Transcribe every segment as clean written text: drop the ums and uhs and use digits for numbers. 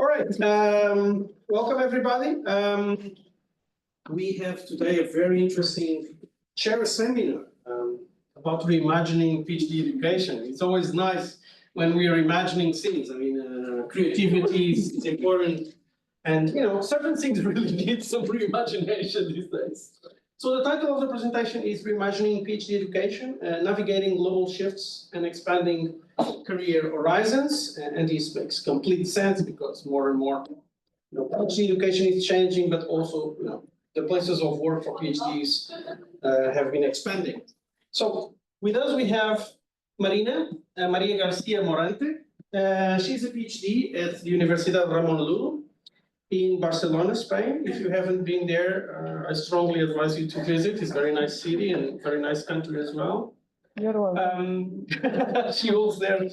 All right, welcome everybody. We have today a very interesting chair seminar about reimagining PhD education. It's always nice when we are imagining things. I mean, creativity is important, and certain things really need some reimagination these days. So the title of the presentation is Reimagining PhD Education, Navigating Global Shifts and Expanding Career Horizons. And this makes complete sense because more and more PhD education is changing, but also the places of work for PhDs have been expanding. So with us we have Marina, Maria Garcia Morante. She's a PhD at the Universitat Ramon Llull in Barcelona, Spain. If you haven't been there, I strongly advise you to visit. It's a very nice city and very nice country as well. You're welcome. She holds there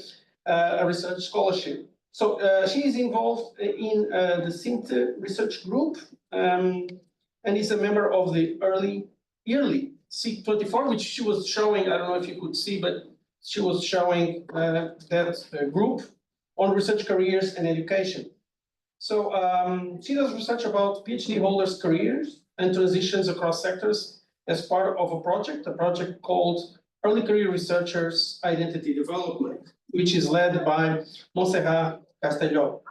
a research scholarship. So she is involved in the SINT research group and is a member of the yearly C24, which she was showing. I don't know if you could see, but she was showing that group on research careers and education. So she does research about PhD holders' careers and transitions across sectors as part of a project called Early Career Researchers Identity Development, which is led by Montserrat Castelló.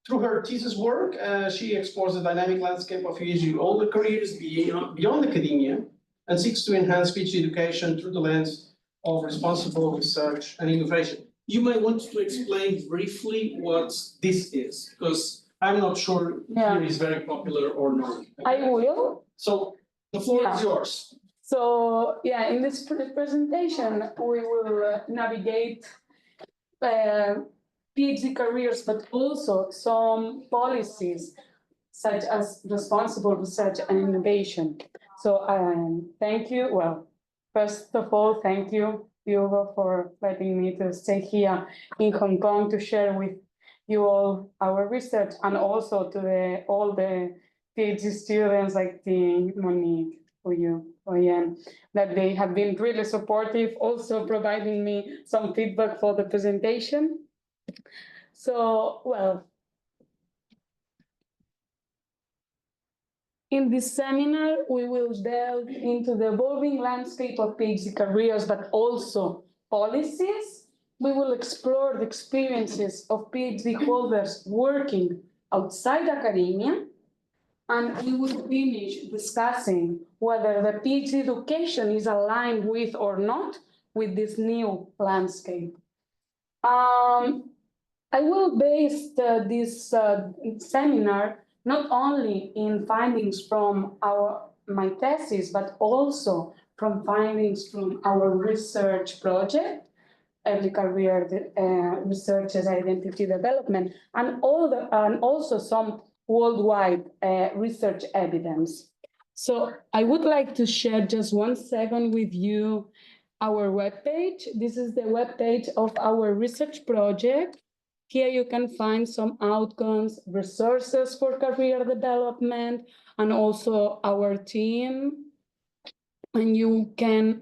Through her thesis work, she explores the dynamic landscape of PhD holder careers beyond academia and seeks to enhance PhD education through the lens of responsible research and innovation. You might want to explain briefly what this is, because I'm not sure here is very popular or not. I will. So the floor is yours. So in this presentation, we will navigate PhD careers, but also some policies such as responsible research and innovation. So thank you. Well, first of all, thank you, Hugo, for letting me to stay here in Hong Kong to share with you all our research, and also to all the PhD students like Monique, Ian, that they have been really supportive, also providing me some feedback for the presentation. So, well, in this seminar, we will delve into the evolving landscape of PhD careers, but also policies. We will explore the experiences of PhD holders working outside academia, and we will finish discussing whether the PhD education is aligned with or not with this new landscape. I will base this seminar not only in findings from my thesis, but also from findings from our research project, Early Career Researchers Identity Development, and also some worldwide research evidence. So I would like to share just 1 second with you our webpage. This is the webpage of our research project. Here you can find some outcomes, resources for career development, and also our team. And you can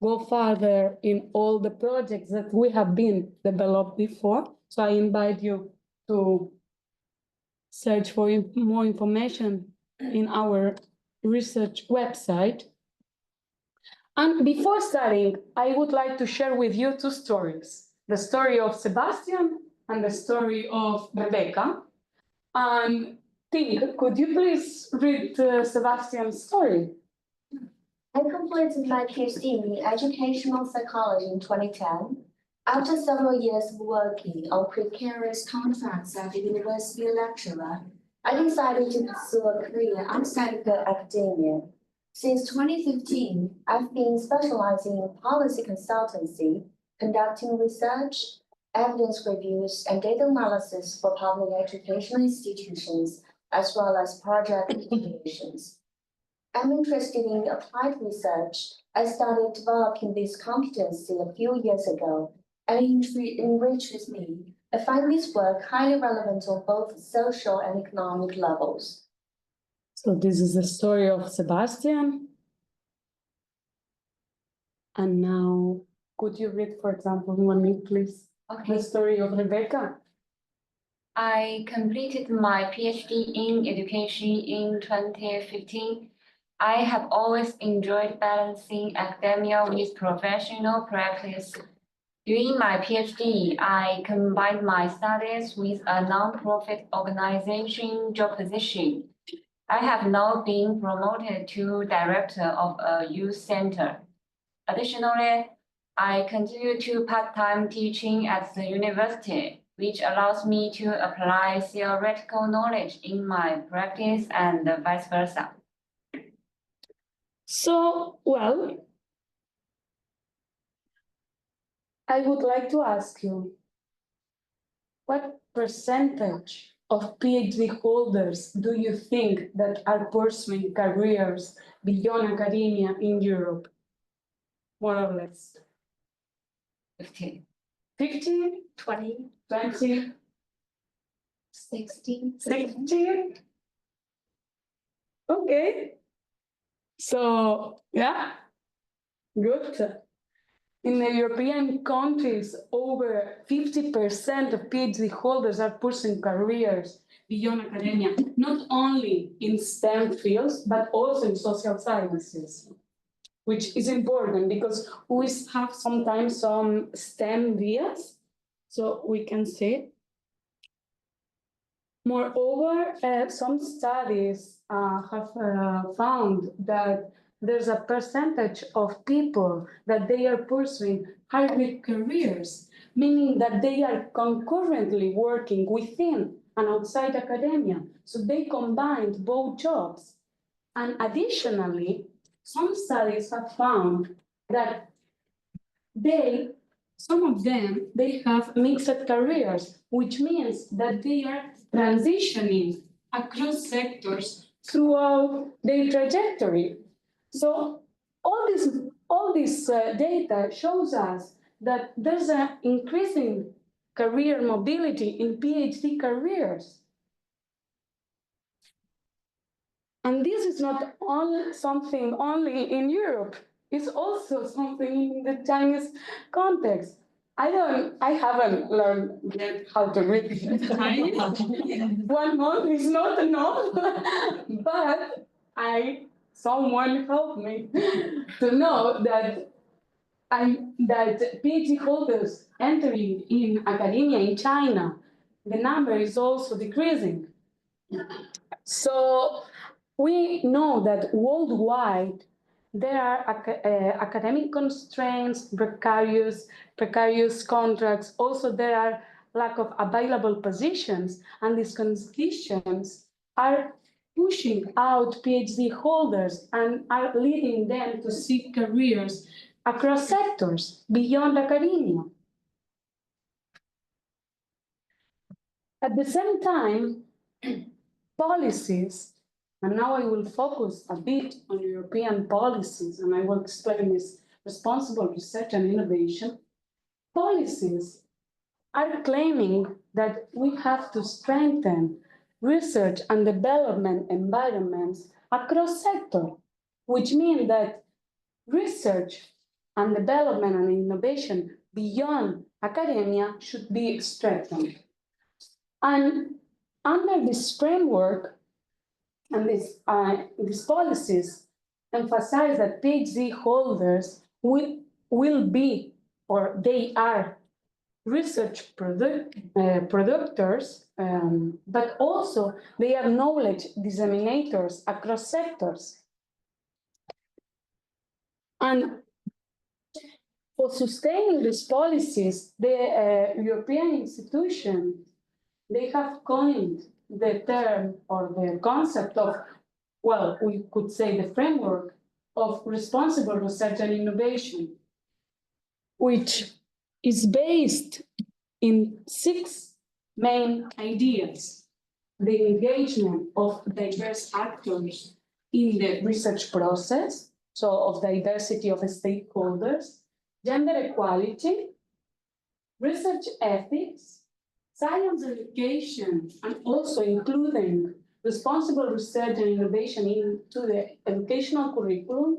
go further in all the projects that we have been developed before. So I invite you to search for more information in our research website. And before starting, I would like to share with you 2 stories. The story of Sebastian and the story of Rebecca. And Tink, could you please read Sebastian's story? I completed my PhD in educational psychology in 2010. After several years of working on precarious contracts as a university lecturer, I decided to pursue a career outside of academia. Since 2015, I've been specializing in policy consultancy, conducting research, evidence reviews, and data analysis for public educational institutions, as well as project evaluations. I'm interested in applied research. I started developing this competency a few years ago, and it enriches me. I find this work highly relevant on both social and economic levels. So this is the story of Sebastian. And now, could you read, for example, Monique, please, the story of Rebecca? I completed my PhD in education in 2015. I have always enjoyed balancing academia with professional practice. During my PhD, I combined my studies with a nonprofit organization job position. I have now been promoted to director of a youth center. Additionally, I continue to part-time teaching at the university, which allows me to apply theoretical knowledge in my practice and vice versa. So, well, I would like to ask you, what percentage of PhD holders do you think that are pursuing careers beyond academia in Europe? More or less. 15. 50, 20, 20, 16, 16? Okay. So, yeah, good. In the European countries, over 50% of PhD holders are pursuing careers beyond academia, not only in STEM fields, but also in social sciences, which is important because we have sometimes some STEM bias, so we can see. Moreover, some studies have found that there's a percentage of people that they are pursuing hybrid careers, meaning that they are concurrently working within and outside academia. So they combined both jobs. And additionally, some studies have found that some of them, they have mixed careers, which means that they are transitioning across sectors throughout their trajectory. So all this data shows us that there's an increasing career mobility in PhD careers. And this is not something only in Europe. It's also something in the Chinese context. I haven't learned yet how to read Chinese. 1 month is not enough, but someone helped me to know that PhD holders entering in academia in China, the number is also decreasing. So we know that worldwide there are academic constraints, precarious contracts. Also, there are lack of available positions, and these conditions are pushing out PhD holders and are leading them to seek careers across sectors beyond academia. At the same time, policies, and now I will focus a bit on European policies, and I will explain this responsible research and innovation. Policies are claiming that we have to strengthen research and development environments across sectors, which means that research and development and innovation beyond academia should be strengthened. And under this framework, and these policies emphasize that PhD holders will be, or they are, research producers, but also they are knowledge disseminators across sectors. And for sustaining these policies, the European institutions, they have coined the term or the concept of, well, we could say the framework of responsible research and innovation, which is based in 6 main ideas: the engagement of diverse actors in the research process, so of diversity of stakeholders, gender equality, research ethics, science education, and also including responsible research and innovation into the educational curriculum,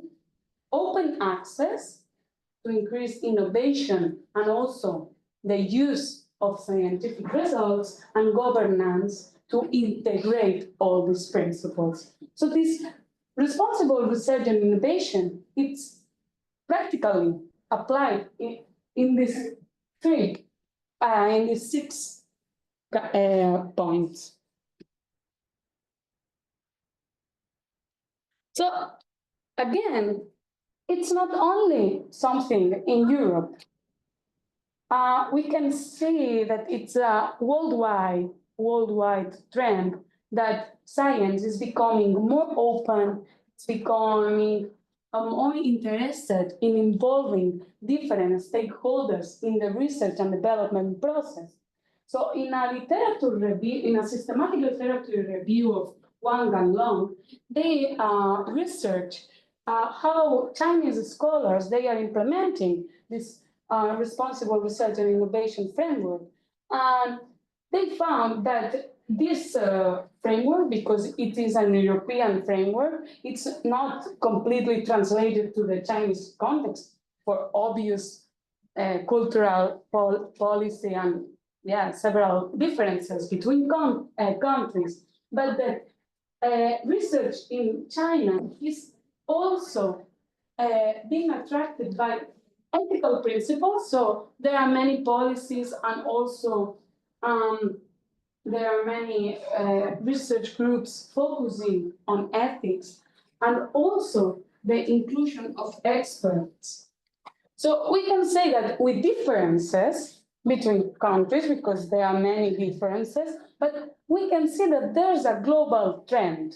open access to increase innovation, and also the use of scientific results and governance to integrate all these principles. So this responsible research and innovation, it's practically applied in these six points. So again, it's not only something in Europe. We can see that it's a worldwide trend that science is becoming more open, it's becoming more interested in involving different stakeholders in the research and development process. So in a literature review, in a systematic literature review of Wang and Long, they research how Chinese scholars, they are implementing this responsible research and innovation framework. And they found that this framework, because it is an European framework, it's not completely translated to the Chinese context for obvious cultural policy and several differences between countries. But the research in China is also being attracted by ethical principles. So there are many policies, and also there are many research groups focusing on ethics, and also the inclusion of experts. So we can say that with differences between countries, because there are many differences, but we can see that there's a global trend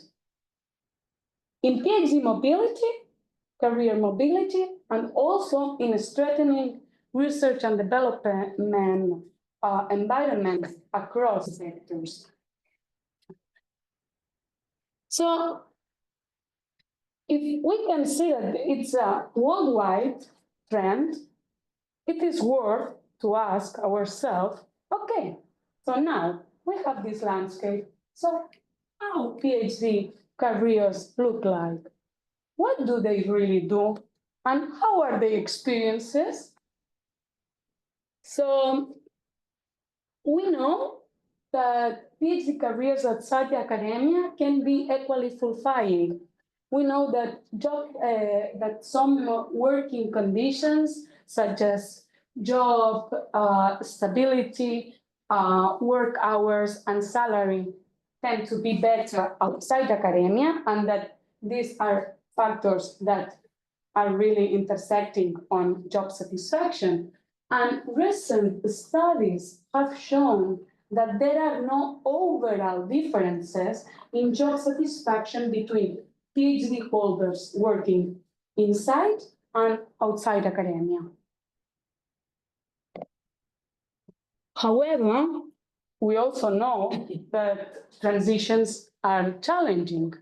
in PhD mobility, career mobility, and also in strengthening research and development environments across sectors. So if we can see that it's a worldwide trend, it is worth to ask ourselves, okay, so now we have this landscape, so how PhD careers look like? What do they really do? And how are their experiences? So we know that PhD careers outside the academia can be equally fulfilling. We know that that some working conditions, such as job stability, work hours, and salary, tend to be better outside academia, and that these are factors that are really intersecting on job satisfaction. And recent studies have shown that there are no overall differences in job satisfaction between PhD holders working inside and outside academia. However, we also know that transitions are challenging.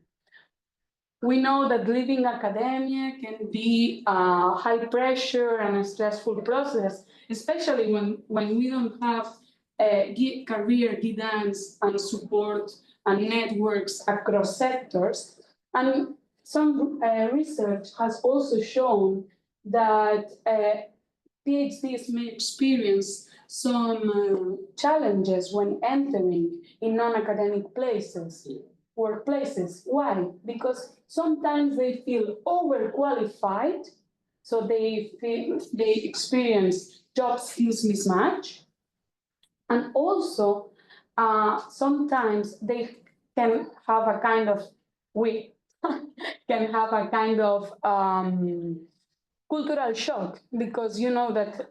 We know that leaving academia can be a high pressure and a stressful process, especially when we don't have career guidance and support and networks across sectors. And some research has also shown that PhDs may experience some challenges when entering in non-academic workplaces. Why? Because sometimes they feel overqualified, so they experience job skills mismatch, and also sometimes they can have a kind of cultural shock, because you know that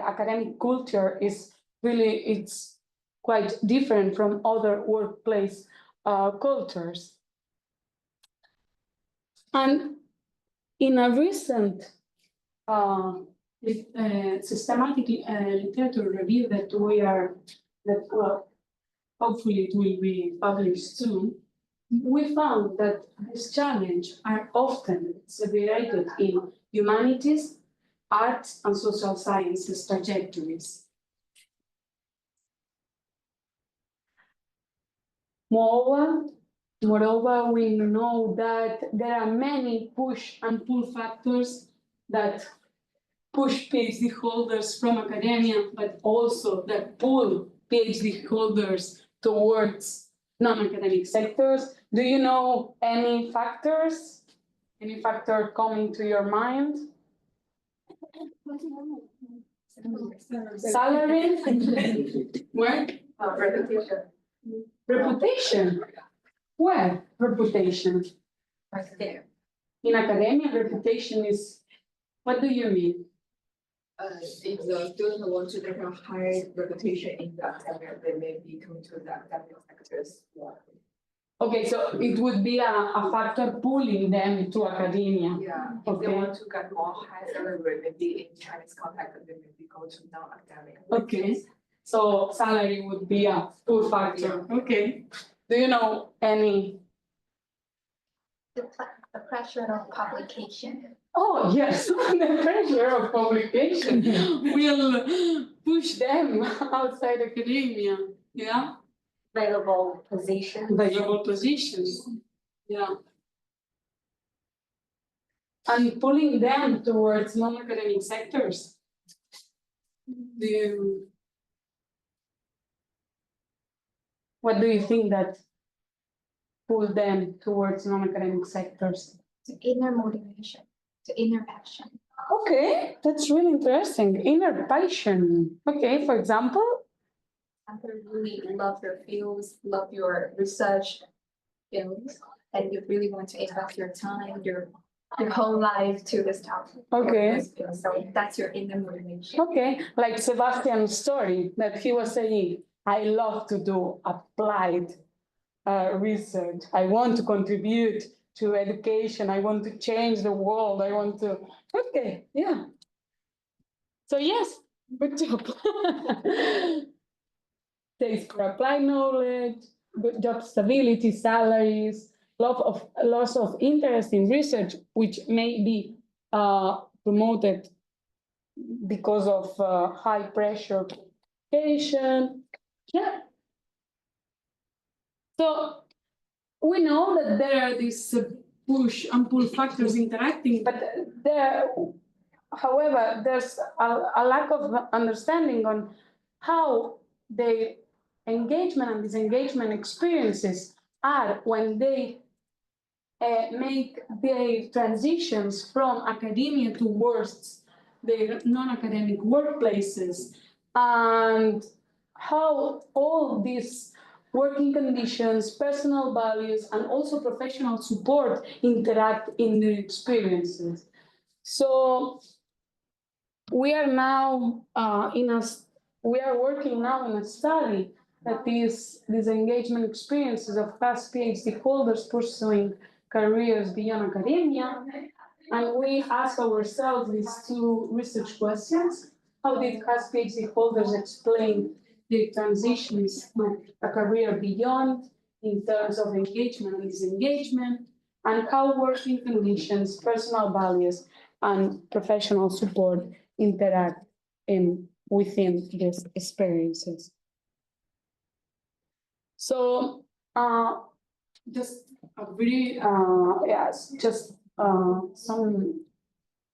academic culture is really, it's quite different from other workplace cultures. And in a recent systematic literature review that hopefully it will be published soon, we found that this challenge are often separated in humanities, arts, and social sciences trajectories. Moreover, we know that there are many push and pull factors that push PhD holders from academia, but also that pull PhD holders towards non-academic sectors? Do you know any factors? Any factor coming to your mind? Salary? Where? Reputation. Reputation? Where? Reputation? Right there. In academia, reputation is, what do you mean? If the student want to get a high reputation in the academia, they may be coming to the academic sectors more. Okay, so it would be a factor pulling them to academia. Yeah, if they Okay. want to get more high salary, maybe in Chinese context, they maybe go to non-academic. Okay, so salary would be a pull factor. Okay. Do you know any? The pressure of publication. Oh, yes, the pressure of publication will push them outside academia. Yeah, Available position. available positions. Yeah. And pulling them towards non-academic sectors. What do you think that pull them towards non-academic sectors? The inner motivation, the inner passion. Okay, that's really interesting. Inner passion. Okay, for example? After you really love your fields, love your research fields, and you really want to invest your time, your whole life to this topic. Okay. So that's your inner motivation. Okay, like Sebastian's story that he was saying, I love to do applied research. I want to contribute to education. I want to change the world. I want to. Okay, yeah. So yes, good job. Taste for applied knowledge, good job stability, salaries, loss of interest in research, which may be promoted because of high pressure education. Yeah. So we know that there are these push and pull factors interacting, but however, there's a lack of understanding on how the engagement and disengagement experiences are when they make their transitions from academia towards their non-academic workplaces, and how all these working conditions, personal values, and also professional support interact in their experiences. So we are now we are working now in a study that these engagement experiences of past PhD holders pursuing careers beyond academia. And we ask ourselves these two research questions. How did past PhD holders explain the transitions to a career beyond in terms of engagement and disengagement, and how working conditions, personal values, and professional support interact within these experiences. So just a very, some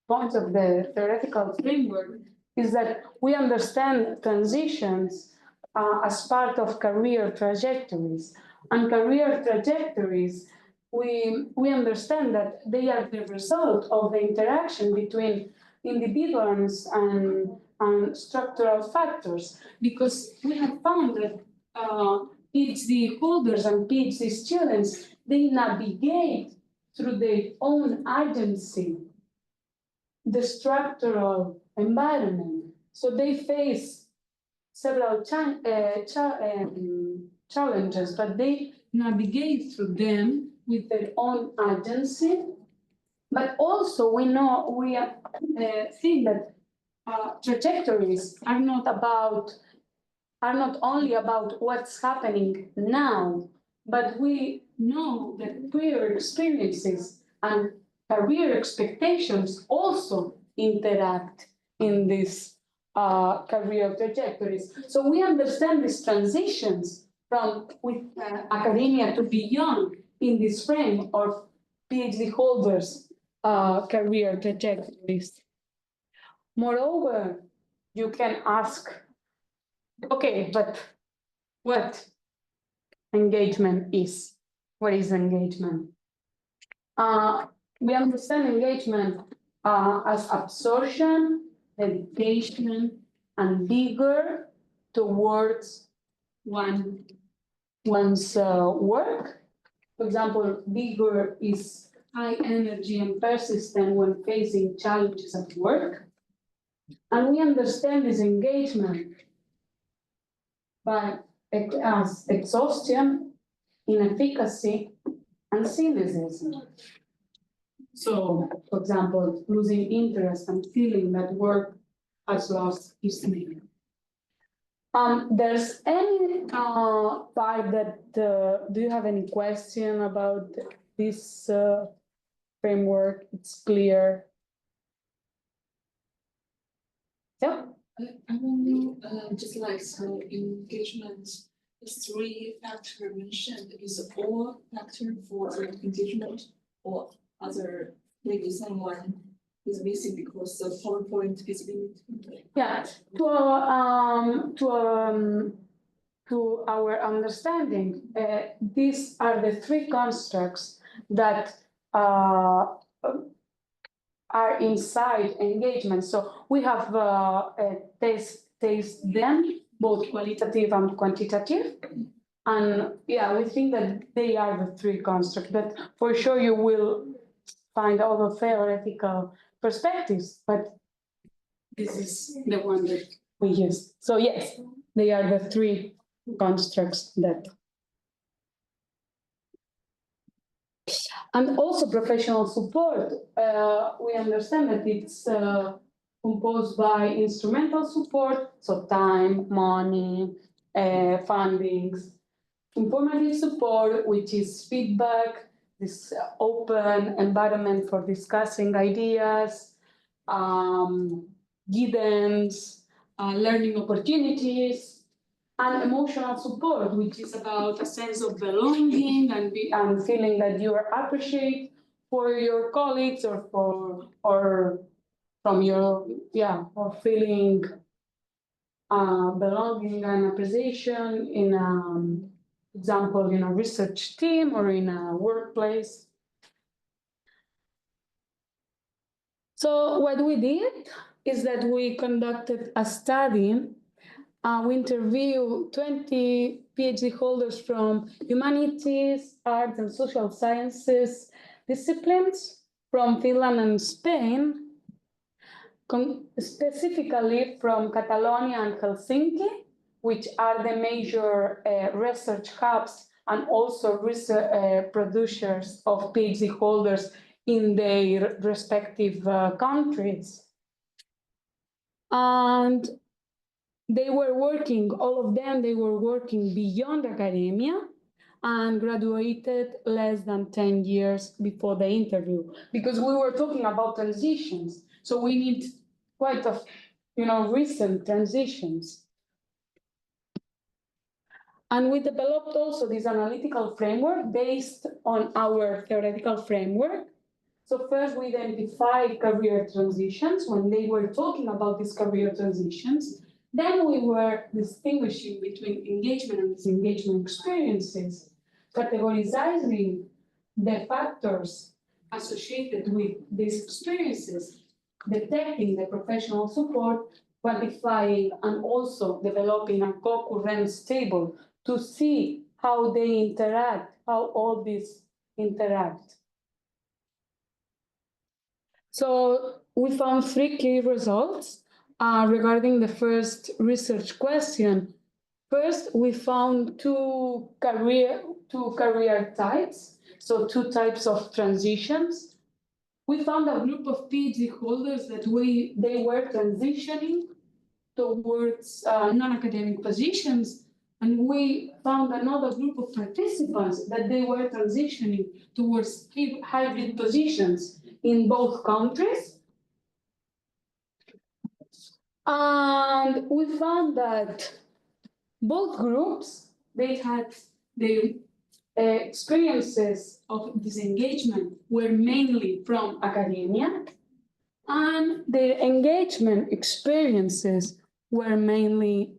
points of the theoretical framework is that we understand transitions as part of career trajectories. And career trajectories, we understand that they are the result of the interaction between individuals and structural factors, because we have found that PhD holders and PhD students, they navigate through their own agency the structural environment. So they face several challenges, but they navigate through them with their own agency. But also we think that trajectories are not only about what's happening now, but we know that prior experiences and career expectations also interact in these career trajectories. So we understand these transitions from academia to beyond in this frame of PhD holders' career trajectories. Moreover, you can ask, okay, but what engagement is? What is engagement? We understand engagement as absorption, dedication, and vigor towards one's work. For example, vigor is high energy and persistent when facing challenges at work. And we understand this engagement as exhaustion, inefficacy, and cynicism. So, for example, losing interest and feeling that work has lost its meaning. There's any part that, do you have any question about this framework? It's clear. Yeah. I want to know, just like so engagement, the three factor mentioned is all factor for the engagement or other, maybe someone is missing because the PowerPoint is limited. Yeah, to our understanding, these are the three constructs that are inside engagement. So we have taste them, both qualitative and quantitative. And yeah, we think that they are the three constructs, but for sure you will find other theoretical perspectives, but this is the one that we use. So yes, they are the three constructs that. And also professional support. We understand that it's composed by instrumental support, so time, money, fundings. Informative support, which is feedback, this open environment for discussing ideas, guidance, learning opportunities, and emotional support, which is about a sense of belonging and feeling that you are appreciated for your colleagues or from your, or feeling belonging and appreciation in example, in a research team or in a workplace. So what we did is that we conducted a study. We interviewed 20 PhD holders from humanities, arts, and social sciences disciplines from Finland and Spain, specifically from Catalonia and Helsinki, which are the major research hubs and also research producers of PhD holders in their respective countries. And they were working, all of them, they were working beyond academia and graduated less than 10 years before the interview, because we were talking about transitions. So we need quite a, recent transitions. And we developed also this analytical framework based on our theoretical framework. So first we identified career transitions when they were talking about these career transitions. Then we were distinguishing between engagement and disengagement experiences, categorizing the factors associated with these experiences, detecting the professional support, quantifying, and also developing a co-occurrence table to see how they interact, how all these interact. So we found 3 key results. Regarding the first research question, first we found two career types, so 2 types of transitions. We found a group of PhD holders that they were transitioning towards non-academic positions, and we found another group of participants that they were transitioning towards hybrid positions in both countries. And we found that both groups, they had their experiences of disengagement were mainly from academia. And their engagement experiences were mainly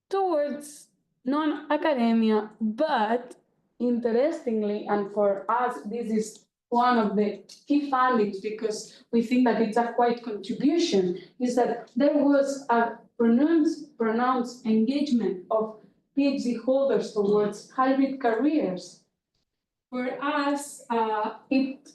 towards non-academia, but interestingly, and for us, this is one of the key findings because we think that it's a quite contribution, is that there was a pronounced engagement of PhD holders towards hybrid careers. For us, it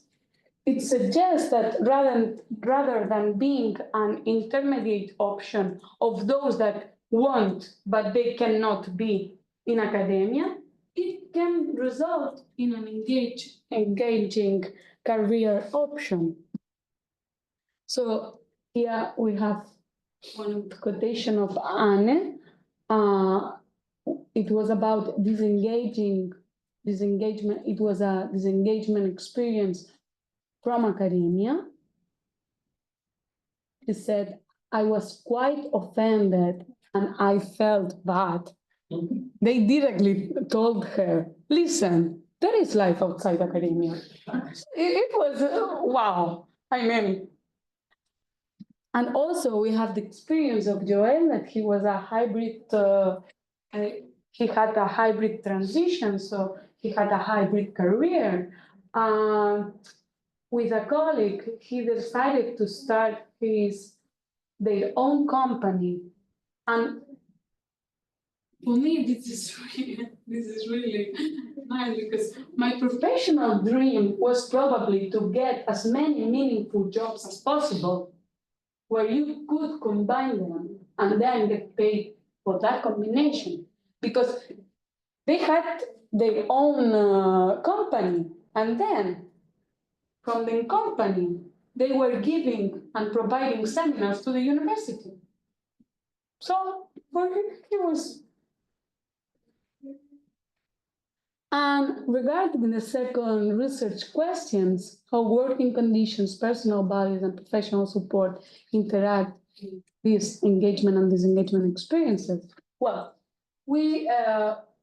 suggests that rather than being an intermediate option of those that want but they cannot be in academia, it can result in an engaging career option. So here we have one quotation of Anne. It was about disengagement. It was a disengagement experience from academia. He said, I was quite offended and I felt bad. They directly told her, listen, there is life outside academia. It was, wow, I mean. And also we have the experience of Joel that he was a hybrid, he had a hybrid transition, so he had a hybrid career. With a colleague, he decided to start their own company. And for me, this is really nice because my professional dream was probably to get as many meaningful jobs as possible where you could combine them and then get paid for that combination. Because they had their own company, and then from the company, they were giving and providing seminars to the university. So for him, he was. And regarding the second research questions, how working conditions, personal values, and professional support interact with these engagement and disengagement experiences, well, we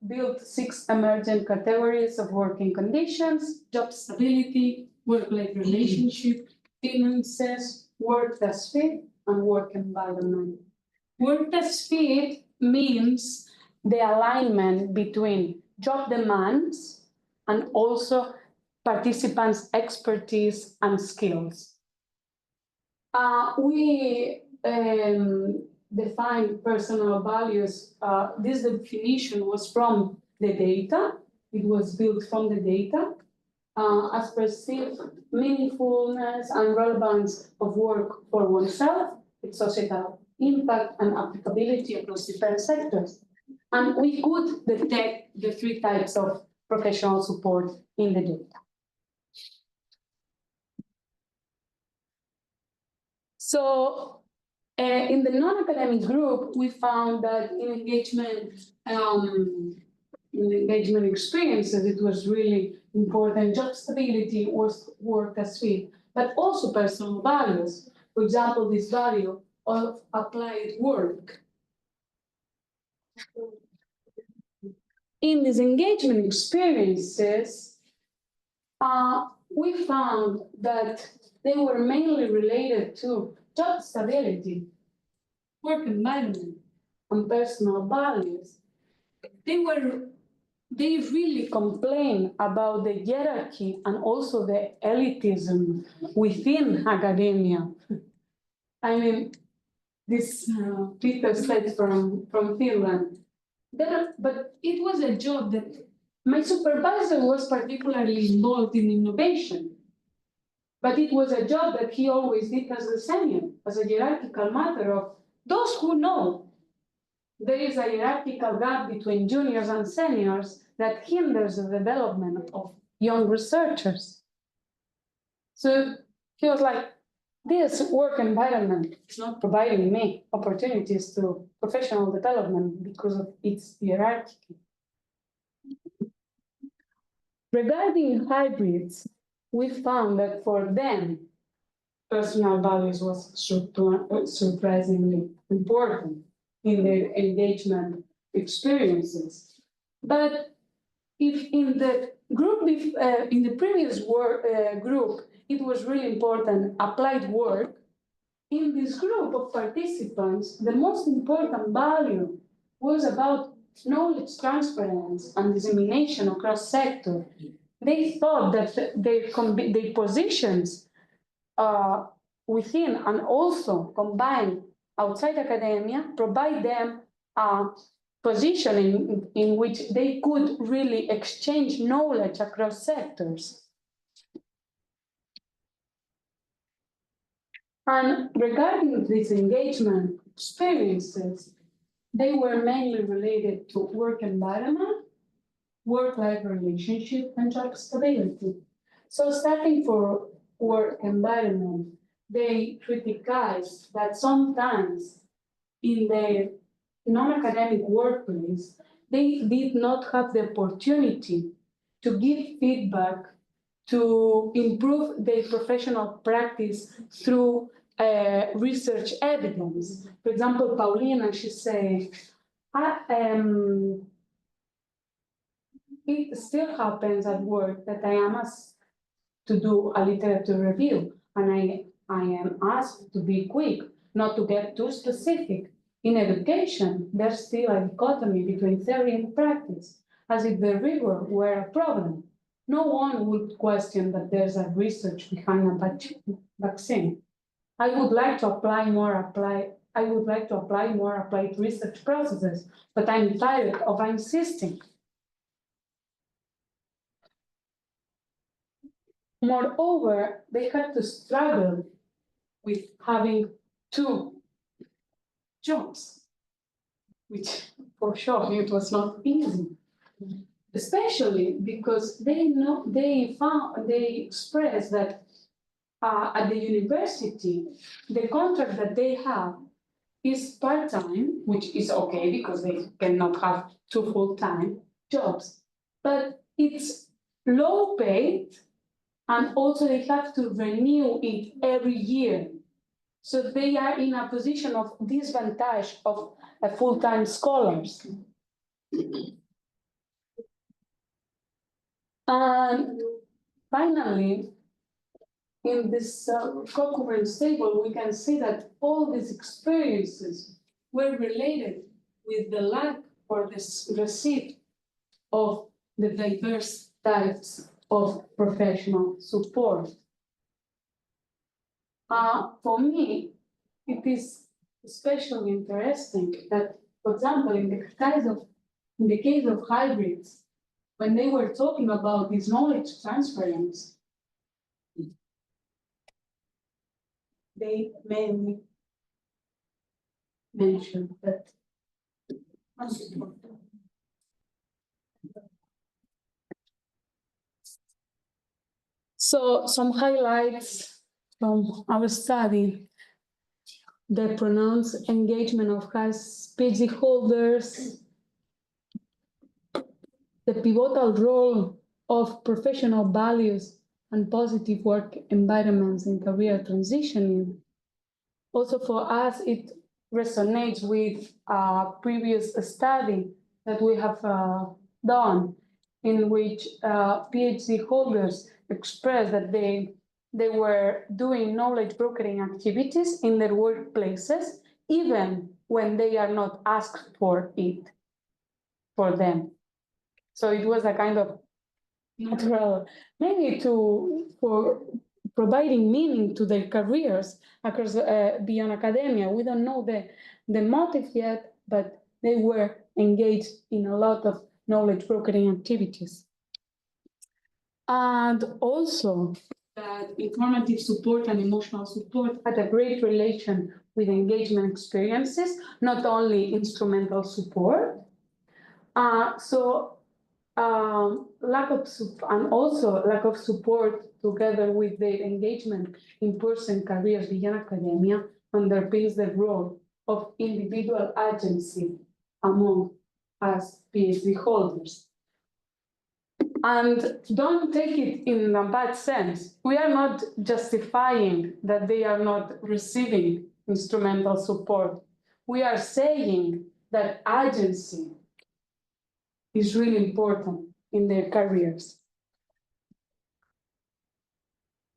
built 6 emergent categories of working conditions: job stability, work-life relationship, finances, work as fit, and work environment. Work as fit means the alignment between job demands and also participants' expertise and skills. We define personal values. This definition was from the data. It was built from the data. As perceived meaningfulness and relevance of work for oneself, its societal impact and applicability across different sectors. And we could detect the 3 types of professional support in the data. So in the non-academic group, we found that in engagement experiences, it was really important. Job stability was work as fit, but also personal values. For example, this value of applied work. In these engagement experiences, we found that they were mainly related to job stability, work environment, and personal values. They really complain about the hierarchy and also the elitism within academia. I mean, this Peter said from Finland. But it was a job that my supervisor was particularly involved in innovation. But it was a job that he always did as a senior, as a hierarchical matter of those who know. There is a hierarchical gap between juniors and seniors that hinders the development of young researchers. So he was like, this work environment is not providing me opportunities to professional development because of its hierarchy. Regarding hybrids, we found that for them, personal values was surprisingly important in their engagement experiences. But if in the group, in the previous group, it was really important applied work, in this group of participants, the most important value was about knowledge transference and dissemination across sectors. They thought that their positions within and also combined outside academia provide them a position in which they could really exchange knowledge across sectors. And regarding these engagement experiences, they were mainly related to work environment, work-life relationship, and job stability. So starting for work environment, they criticized that sometimes in their non-academic workplace, they did not have the opportunity to give feedback, to improve their professional practice through research evidence. For example, Paulina, she said, it still happens at work that I am asked to do a literature review, and I am asked to be quick, not to get too specific. In education, there's still a dichotomy between theory and practice, as if the rigor were a problem. No one would question that there's a research behind a vaccine. I would like to apply more applied research processes, but I'm tired of insisting. Moreover, they had to struggle with having 2 jobs, which for sure it was not easy. Especially because they expressed that at the university, the contract that they have is part-time, which is okay because they cannot have 2 full-time jobs, but it's low paid, and also they have to renew it every year. So they are in a position of disadvantage of full-time scholars. And finally, in this concurrence table, we can see that all these experiences were related with the lack or the receipt of the diverse types of professional support. For me, it is especially interesting that, for example, in the case of hybrids, when they were talking about this knowledge transference, they mainly mentioned that. So some highlights from our study: the pronounced engagement of PhD holders, the pivotal role of professional values and positive work environments in career transitioning. Also for us, it resonates with a previous study that we have done, in which PhD holders expressed that they were doing knowledge brokering activities in their workplaces, even when they are not asked for it for them. So it was a kind of natural, maybe for providing meaning to their careers across beyond academia. We don't know the motive yet, but they were engaged in a lot of knowledge brokering activities. And also that informative support and emotional support had a great relation with engagement experiences, not only instrumental support. Lack of support together with their engagement in person careers beyond academia underpins the role of individual agency among us PhD holders. And don't take it in a bad sense. We are not justifying that they are not receiving instrumental support. We are saying that agency is really important in their careers.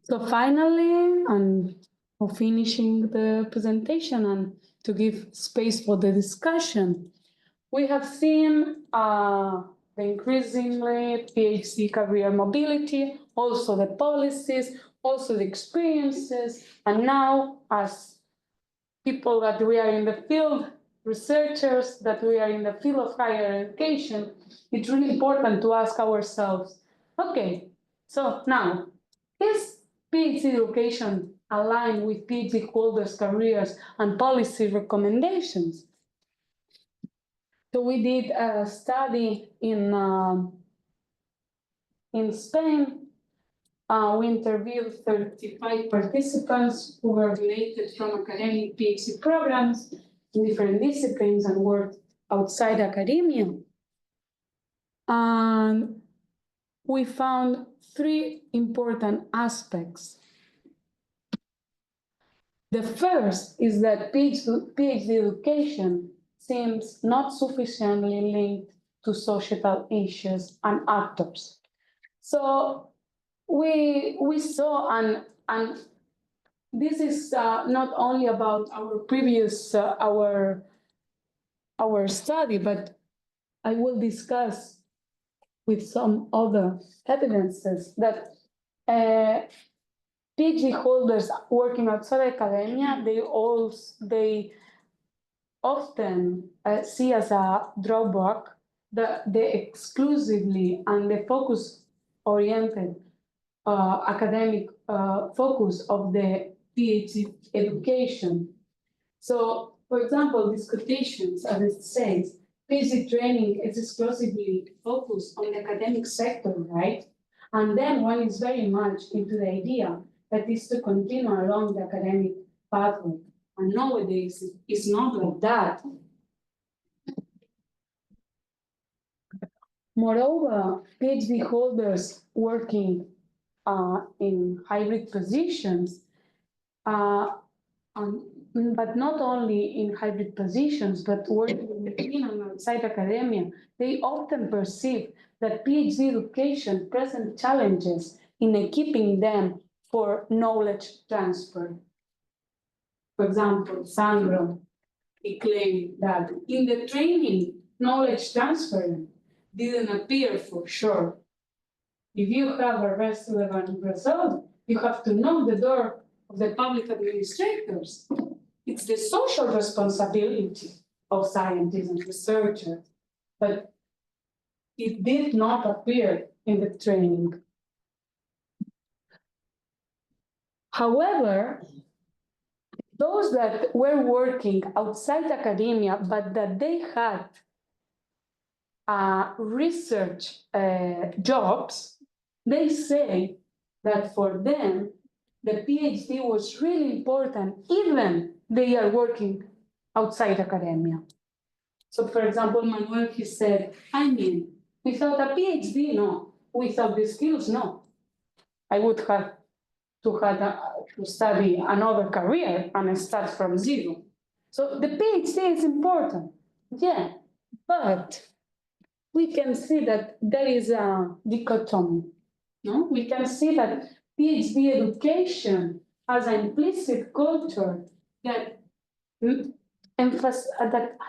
So finally, and for finishing the presentation and to give space for the discussion. We have seen the increasingly PhD career mobility, also the policies, also the experiences, and now as people that we are in the field, researchers that we are in the field of higher education, it's really important to ask ourselves, okay, so now, is PhD education aligned with PhD holders' careers and policy recommendations? So we did a study in Spain. We interviewed 35 participants who were related from academic PhD programs in different disciplines and worked outside academia. And we found three important aspects. The first is that PhD education seems not sufficiently linked to societal issues and actors. So we saw, and this is not only about our previous our study, but I will discuss with some other evidences that PhD holders working outside academia, they often see as a drawback the exclusively and the focus-oriented academic focus of the PhD education. So, for example, these quotations, as it says, PhD training is exclusively focused on the academic sector, right? And then one is very much into the idea that is to continue along the academic pathway. And nowadays, it's not like that. Moreover, PhD holders working in hybrid positions, but not only in hybrid positions, but working within and outside academia, they often perceive that PhD education presents challenges in equipping them for knowledge transfer. For example, Sandro, he claimed that in the training, knowledge transfer didn't appear for sure. If you have a relevant result, you have to knock the door of the public administrators. It's the social responsibility of scientists and researchers, but it did not appear in the training. However, those that were working outside academia, but that they had research jobs, they say that for them, the PhD was really important, even they are working outside academia. So for example, Manuel, he said, I mean, without a PhD, no. Without the skills, no. I would have to study another career and start from zero. So the PhD is important, yeah, but we can see that there is a dichotomy. No? We can see that PhD education has an implicit culture that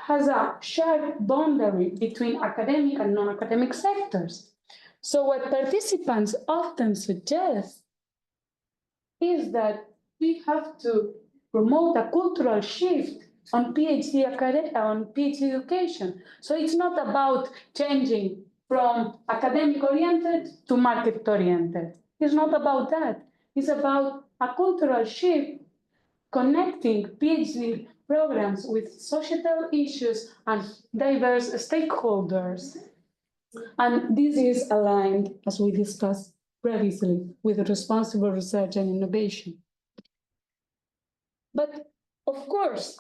has a sharp boundary between academic and non-academic sectors. So what participants often suggest is that we have to promote a cultural shift on PhD education. So it's not about changing from academic-oriented to market-oriented. It's not about that. It's about a cultural shift connecting PhD programs with societal issues and diverse stakeholders. And this is aligned, as we discussed previously, with responsible research and innovation. But of course,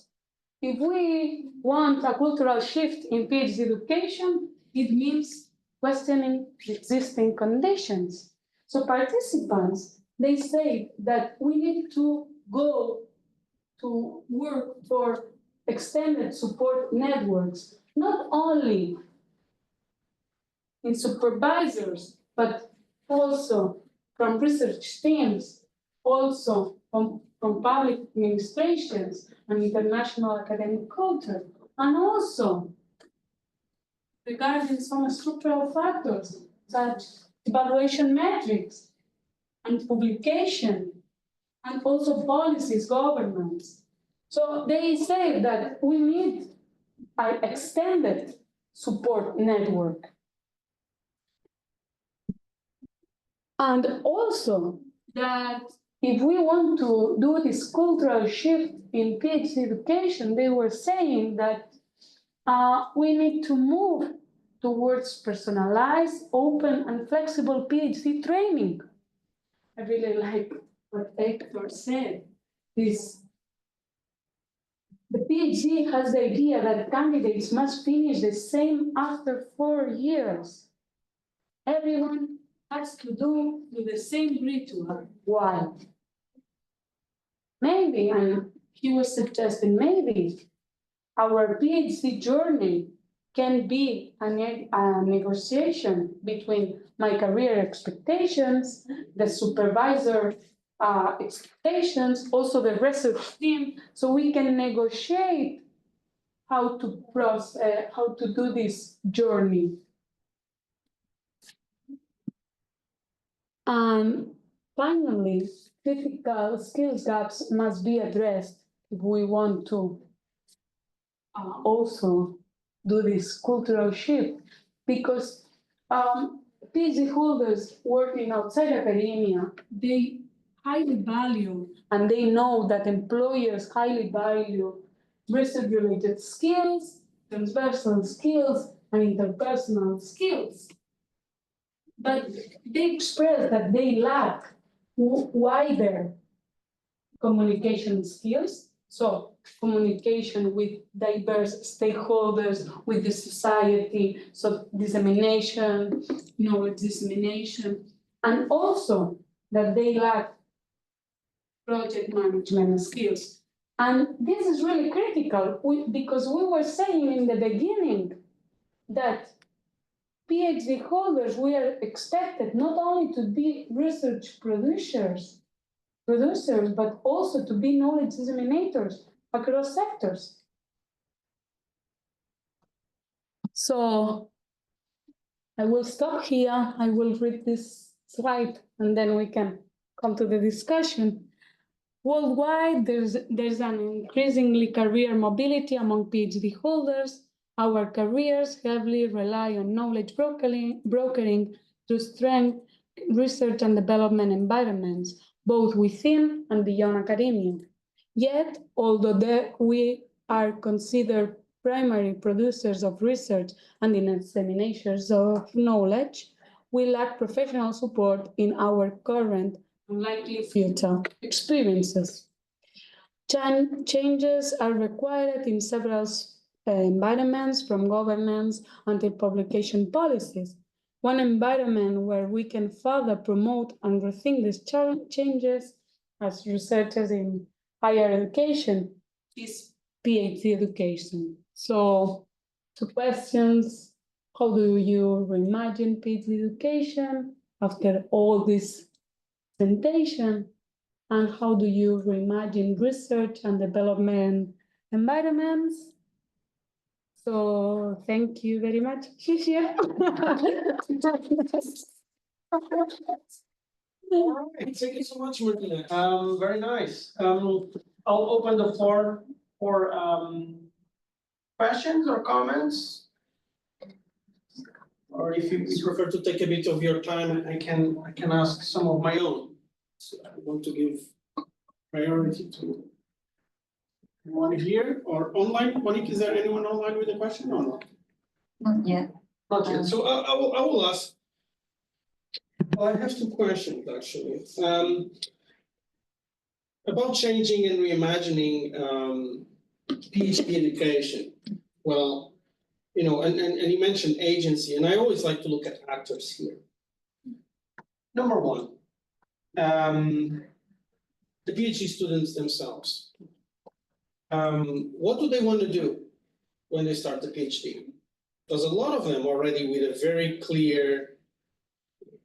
if we want a cultural shift in PhD education, it means questioning existing conditions. So participants, they say that we need to go to work for extended support networks, not only in supervisors, but also from research teams, also from from public administrations and international academic culture, and also regarding some structural factors such evaluation metrics and publication, and also policies, governance. So they say that we need an extended support network. And also that if we want to do this cultural shift in PhD education, they were saying that we need to move towards personalized, open, and flexible PhD training. I really like what Hector said. The PhD has the idea that candidates must finish the same after 4 years. Everyone has to do the same ritual. Why? Maybe, and he was suggesting maybe our PhD journey can be a negotiation between my career expectations, the supervisor expectations, also the research team, so we can negotiate how to do this journey. And finally, critical skills gaps must be addressed if we want to also do this cultural shift, because PhD holders working outside academia, they highly value, and they know that employers highly value research-related skills, transversal skills, and interpersonal skills. But they express that they lack wider communication skills, so communication with diverse stakeholders, with the society, so dissemination, knowledge dissemination, and also that they lack project management skills. And this is really critical because we were saying in the beginning that PhD holders were expected not only to be research producers, but also to be knowledge disseminators across sectors. So I will stop here. I will read this slide and then we can come to the discussion. Worldwide, there's an increasingly career mobility among PhD holders. Our careers heavily rely on knowledge brokering to strengthen research and development environments, both within and beyond academia. Yet, although we are considered primary producers of research and disseminators of knowledge, we lack professional support in our current and likely future experiences. Changes are required in several environments, from governance until publication policies. One environment where we can further promote and rethink these changes as researchers in higher education is PhD education. So, two questions: how do you reimagine PhD education after all this presentation? And how do you reimagine research and development environments? So thank you very much, Shishia. Thank you so much, Marina. Very nice. I'll open the floor for questions or comments. Or if you prefer to take a bit of your time, I can ask some of my own. So I want to give priority to one here or online. Monique, is there anyone online with a question or not? Not yet. Not yet. So I will ask. Well, I have two questions actually. About changing and reimagining PhD education. Well, you know, and you mentioned agency, and I always like to look at actors here. Number one, the PhD students themselves. What do they want to do when they start the PhD? There's a lot of them already with a very clear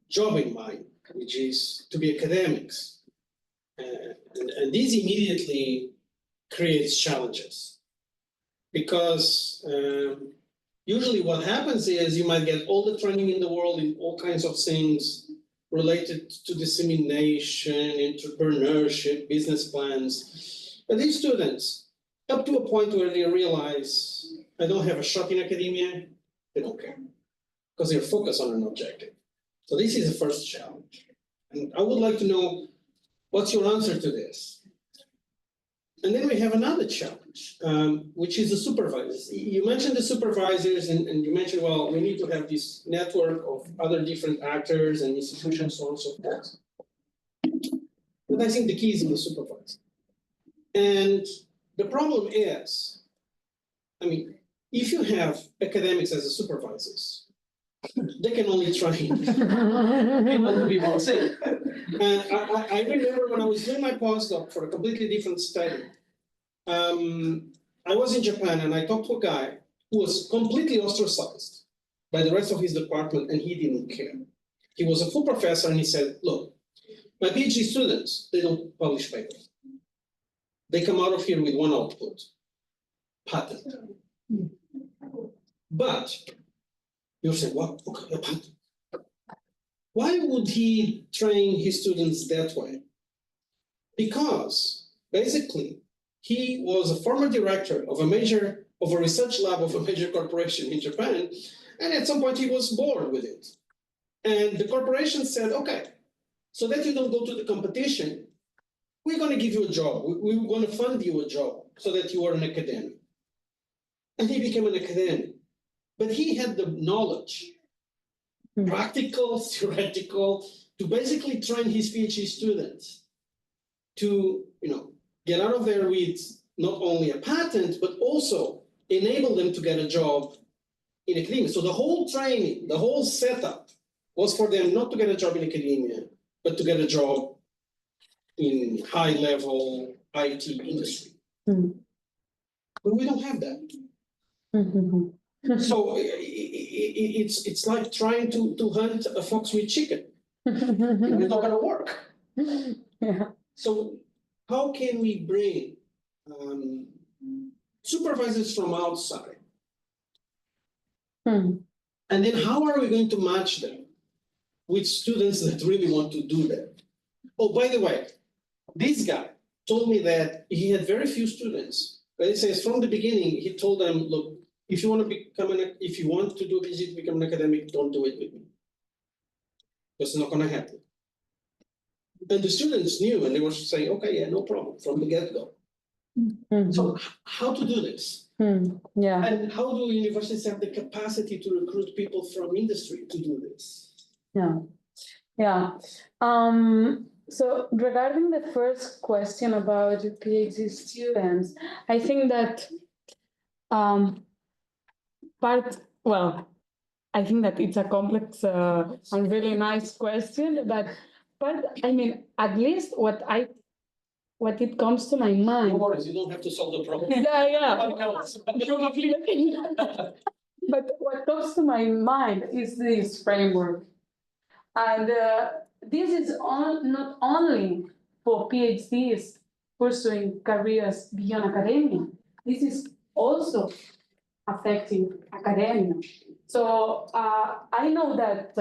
job in mind, which is to be academics. And this immediately creates challenges. Because usually what happens is you might get all the training in the world in all kinds of things related to dissemination, entrepreneurship, business plans. But these students, up to a point where they realize, I don't have a shot in academia, they don't care. Because they're focused on an objective. So this is the first challenge. And I would like to know, what's your answer to this? And then we have another challenge, which is the supervisors. You mentioned the supervisors, and you mentioned, well, we need to have this network of other different actors and institutions, so on and so forth. But I think the key is in the supervisor. And the problem is, I mean, if you have academics as the supervisors, they can only train people to be more sick. And I remember when I was doing my postdoc for a completely different study, I was in Japan and I talked to a guy who was completely ostracized by the rest of his department, and he didn't care. He was a full professor, and he said, look, my PhD students, they don't publish papers. They come out of here with one output, patent. But you're saying, what? Okay, a patent. Why would he train his students that way? Because basically, he was a former director of a research lab of a major corporation in Japan, and at some point he was bored with it. And the corporation said, okay, so that you don't go to the competition, we're going to give you a job. We're going to fund you a job so that you are an academic. And he became an academic. But he had the knowledge, practical, theoretical, to basically train his PhD students to, get out of there with not only a patent, but also enable them to get a job in academia. So the whole training, the whole setup was for them not to get a job in academia, but to get a job in high-level IT industry. But we don't have that. So it's like trying to hunt a fox with chicken. It's not going to work. Yeah. So how can we bring supervisors from outside? And then how are we going to match them with students that really want to do that? Oh, by the way, this guy told me that he had very few students. But he says from the beginning, he told them, look, if you want to do a PhD to become an academic, don't do it with me. It's not going to happen. And the students knew, and they were saying, okay, yeah, no problem, from the get-go. So how to do this? Yeah. And how do universities have the capacity to recruit people from industry to do this? Yeah. So regarding the first question about PhD students, I think that I think that it's a complex and really nice question, but I mean, at least what it comes to my mind. No worries, you don't have to solve the problem. Yeah. But what comes to my mind is this framework. And this is not only for PhDs pursuing careers beyond academia. This is also affecting academia. So I know that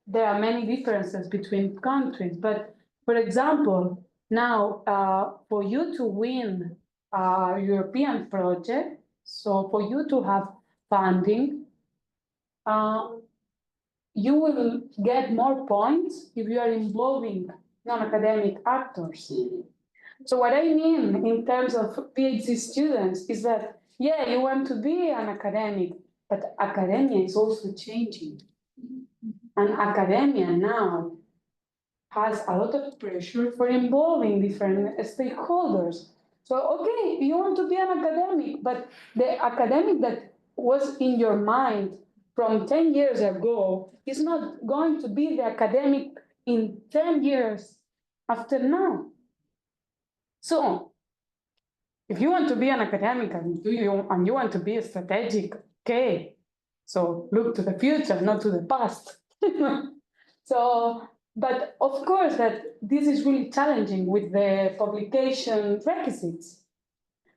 there are many differences between countries, but for example, now for you to win a European project, so for you to have funding, you will get more points if you are involving non-academic actors. So what I mean in terms of PhD students is that, yeah, you want to be an academic, but academia is also changing. And academia now has a lot of pressure for involving different stakeholders. So, okay, you want to be an academic, but the academic that was in your mind from 10 years ago is not going to be the academic in 10 years after now. So, if you want to be an academic and you want to be strategic, okay. So look to the future, not to the past. So But of course that this is really challenging with the publication requisites.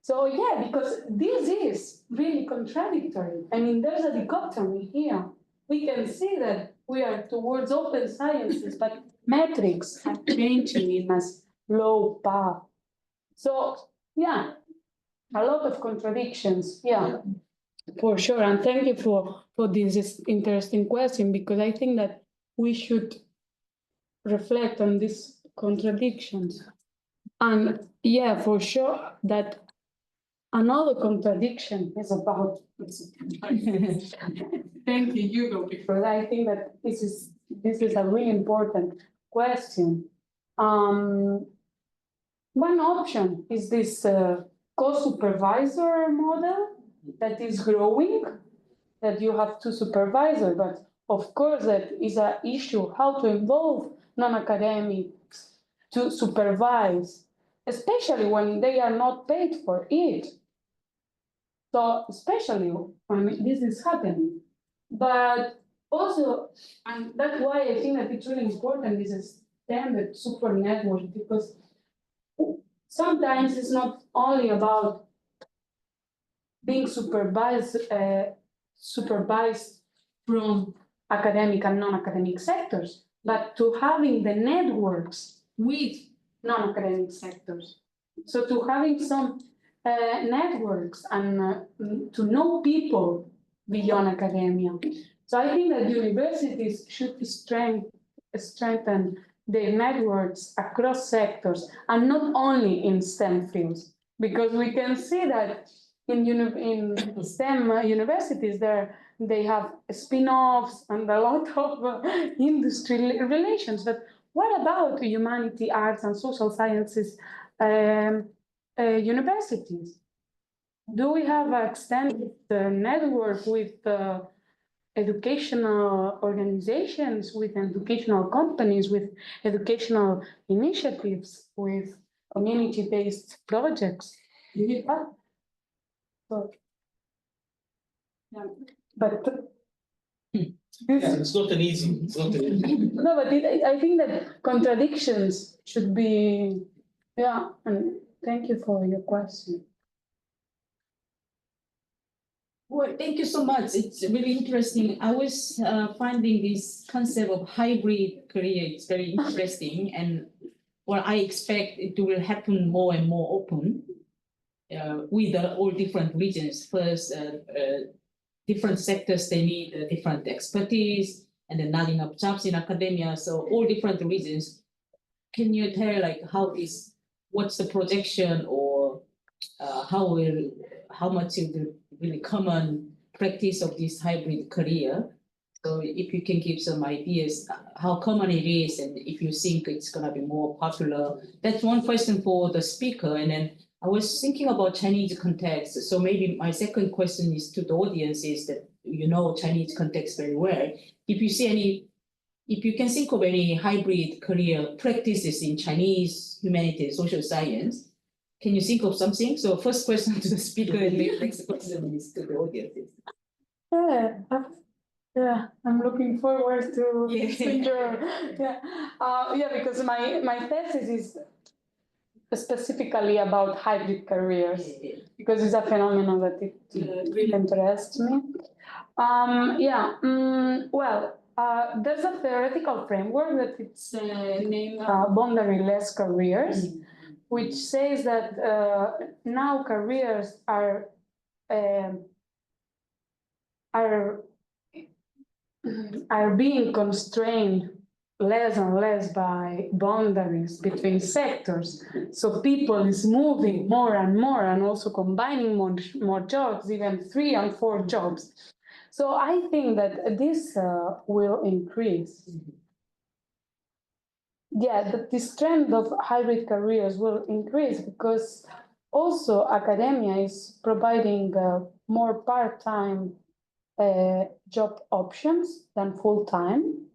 So yeah, because this is really contradictory. I mean, there's a dichotomy here. We can see that we are towards open sciences, but metrics are changing in a slow path. So yeah, a lot of contradictions. Yeah, for sure. And thank you for this interesting question, because I think that we should reflect on these contradictions. And yeah, for sure that another contradiction is about. Thank you, Hugo, because I think that this is a really important question. One option is this co-supervisor model that is growing, that you have two supervisors, but of course that is an issue how to involve non-academics to supervise, especially when they are not paid for it. So especially when this is happening. But also, and that's why I think that it's really important, this extended super network, because sometimes it's not only about being supervised from academic and non-academic sectors, but to having the networks with non-academic sectors. So to having some networks and to know people beyond academia. So I think that universities should strengthen their networks across sectors and not only in STEM fields, because we can see that in STEM universities they have spin-offs and a lot of industry relations. But what about humanity, arts, and social sciences universities? Do we have an extended network with educational organizations, with educational companies, with educational initiatives, with community-based projects? Do we have? So, yeah. But it's not an easy. It's not an easy. no, but I think that contradictions should be, yeah. And thank you for your question. Well, thank you so much. It's really interesting. I was finding this concept of hybrid career. It's very interesting, and what I expect it will happen more and more open with all different regions. First, different sectors, they need different expertise, and then not enough jobs in academia. So all different regions. Can you tell what's the projection, or how much is the really common practice of this hybrid career? So if you can give some ideas how common it is, and if you think it's going to be more popular. That's one question for the speaker. And then I was thinking about Chinese context. So maybe my second question is to the audience is that you know Chinese context very well. If you can think of any hybrid career practices in Chinese, humanities, social science, can you think of something? So first question to the speaker, and the next question is to the audience. Yeah, I'm looking forward to because my thesis is specifically about hybrid careers, because it's a phenomenon that it really interests me. There's a theoretical framework that it's named boundaryless careers, which says that now careers are being constrained less and less by boundaries between sectors. So people is moving more and more, and also combining more jobs, even 3 and 4 jobs. So I think that this will increase. Yeah, this trend of hybrid careers will increase, because also academia is providing more part-time job options than full-time.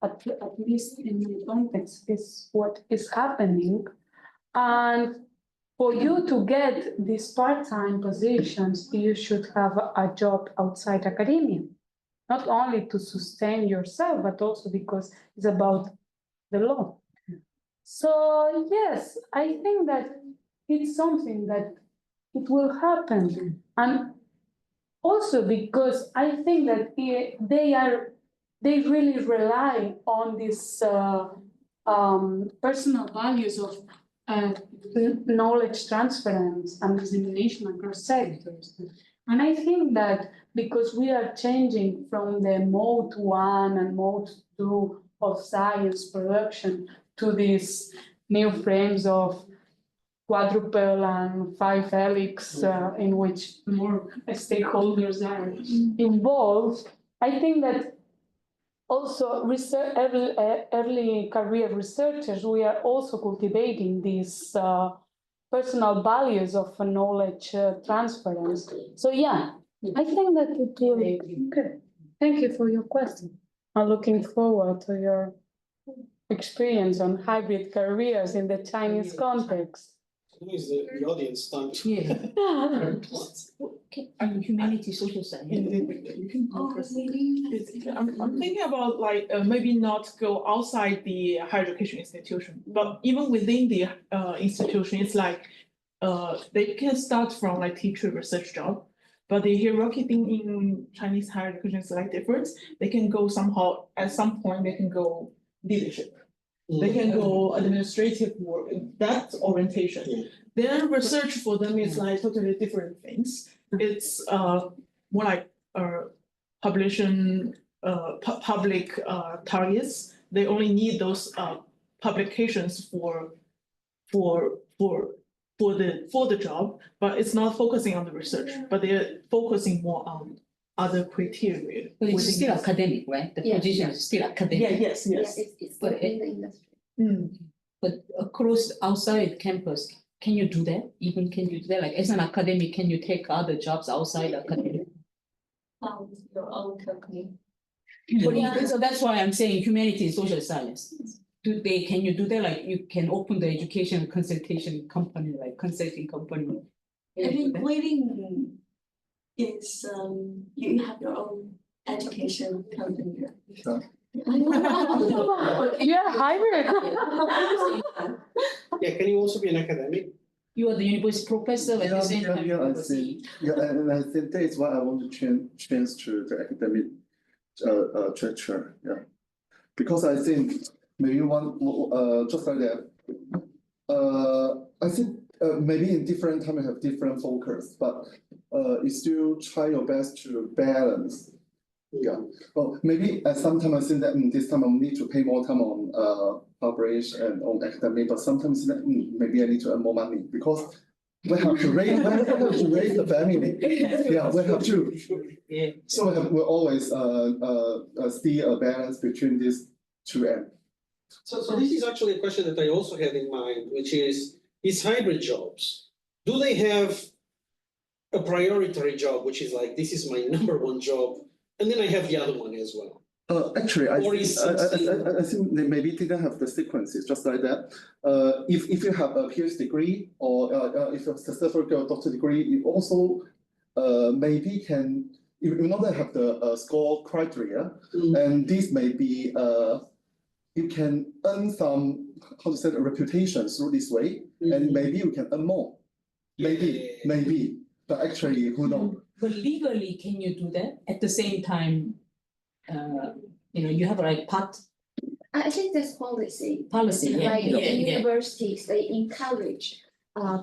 At least in the context is what is happening. And for you to get these part-time positions, you should have a job outside academia, not only to sustain yourself, but also because it's about the law. So yes, I think that it's something that it will happen. And also because I think that they really rely on this personal values of knowledge transference and dissemination across sectors. And I think that because we are changing from the mode 1 and mode 2 of science production to these new frames of quadruple and 5 helix in which more stakeholders are involved, I think that also early career researchers, we are also cultivating these personal values of knowledge transference. So yeah, I think that it will. Okay. Thank you for your question. I'm looking forward to your experience on hybrid careers in the Chinese context. Is the audience time? Yeah. Humanities, social science. I'm thinking about like maybe not go outside the higher education institution, but even within the institution, it's like they can start from like teacher research job, but the hierarchy thing in Chinese higher education is like different. They can go somehow at some point they can go leadership. They can go administrative work, that orientation. Yeah. Then research for them is like totally different things. It's more like publication, public targets. They only need those publications for the job, but it's not focusing on the research, but they're focusing more on other criteria. But it's within still this. academic, right? The Yeah. position is still academic. Yeah, yes. It's But within the industry. But across outside campus, can you do that? Even can you do that? Like as an academic, can you take other jobs outside academic? Found your own company. So that's why I'm saying humanities, social science. Can you do that? Like you can open the education consultation company, like consulting company. I think leading is you have your own education company. Sure. Yeah, hybrid. Yeah, can you also be an academic? You are the university professor at the same time. Yeah, I think, and I think that is why I want to change to the academic structure, yeah. Because I think maybe just like that, I think maybe in different time we have different focus, but you still try your best to balance. Yeah, well, maybe at some time I think that this time I need to pay more time on publish and on academic, but sometimes that maybe I need to earn more money because we have to raise, the family. Yeah, we have to. Yeah. So we always see a balance between these two ends. So this is actually a question that I also had in mind, which is hybrid jobs, do they have a priority job, which is like, this is my #1 job, and then I have the other one as well? Actually, I think they maybe didn't have the sequences just like that. If you have a PhD degree or if you have a successful doctor degree, you also maybe can you not have the score criteria, and this may be you can earn some a reputation through this way, and maybe you can earn more. Maybe, but actually, who knows? But legally, can you do that at the same time? You have like part I think that's policy. policy. Like Yeah, in yeah. universities, they encourage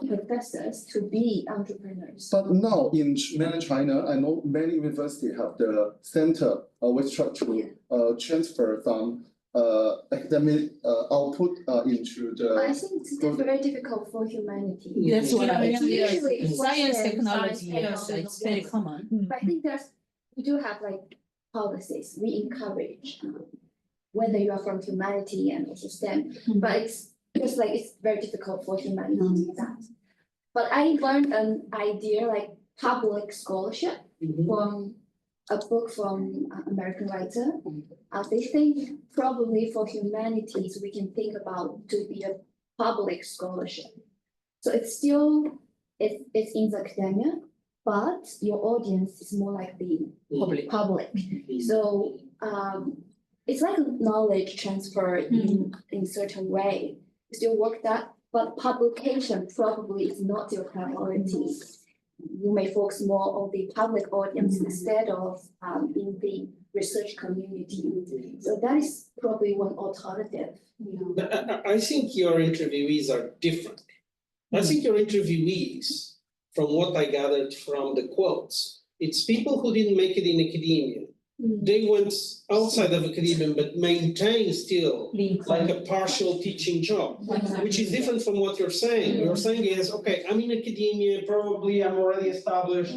professors to be entrepreneurs. But now in mainland China, I know many universities have the center which try to transfer some academic output into the. I think it's very difficult for humanity. That's what I mean. Usually Science, Western technology, science, yes, it's very common. But I think we do have like policies. We encourage whether you are from humanity and also STEM, but it's just like it's very difficult for humanity to do that. But I learned an idea like public scholarship from a book from American writer. They think probably for humanities we can think about to be a public scholarship. So it's still it's in the academia, but your audience is more like the Public. public. So it's like a knowledge transfer in certain way. You still work that, but publication probably is not your priority. You may focus more on the public audience instead of in the research community. So that is probably one alternative. But I think your interviewees are different. I think your interviewees, from what I gathered from the quotes, it's people who didn't make it in academia. They went outside of academia, but maintain still like a partial teaching job, which is different from what you're saying. You're saying is, okay, I'm in academia, probably I'm already established,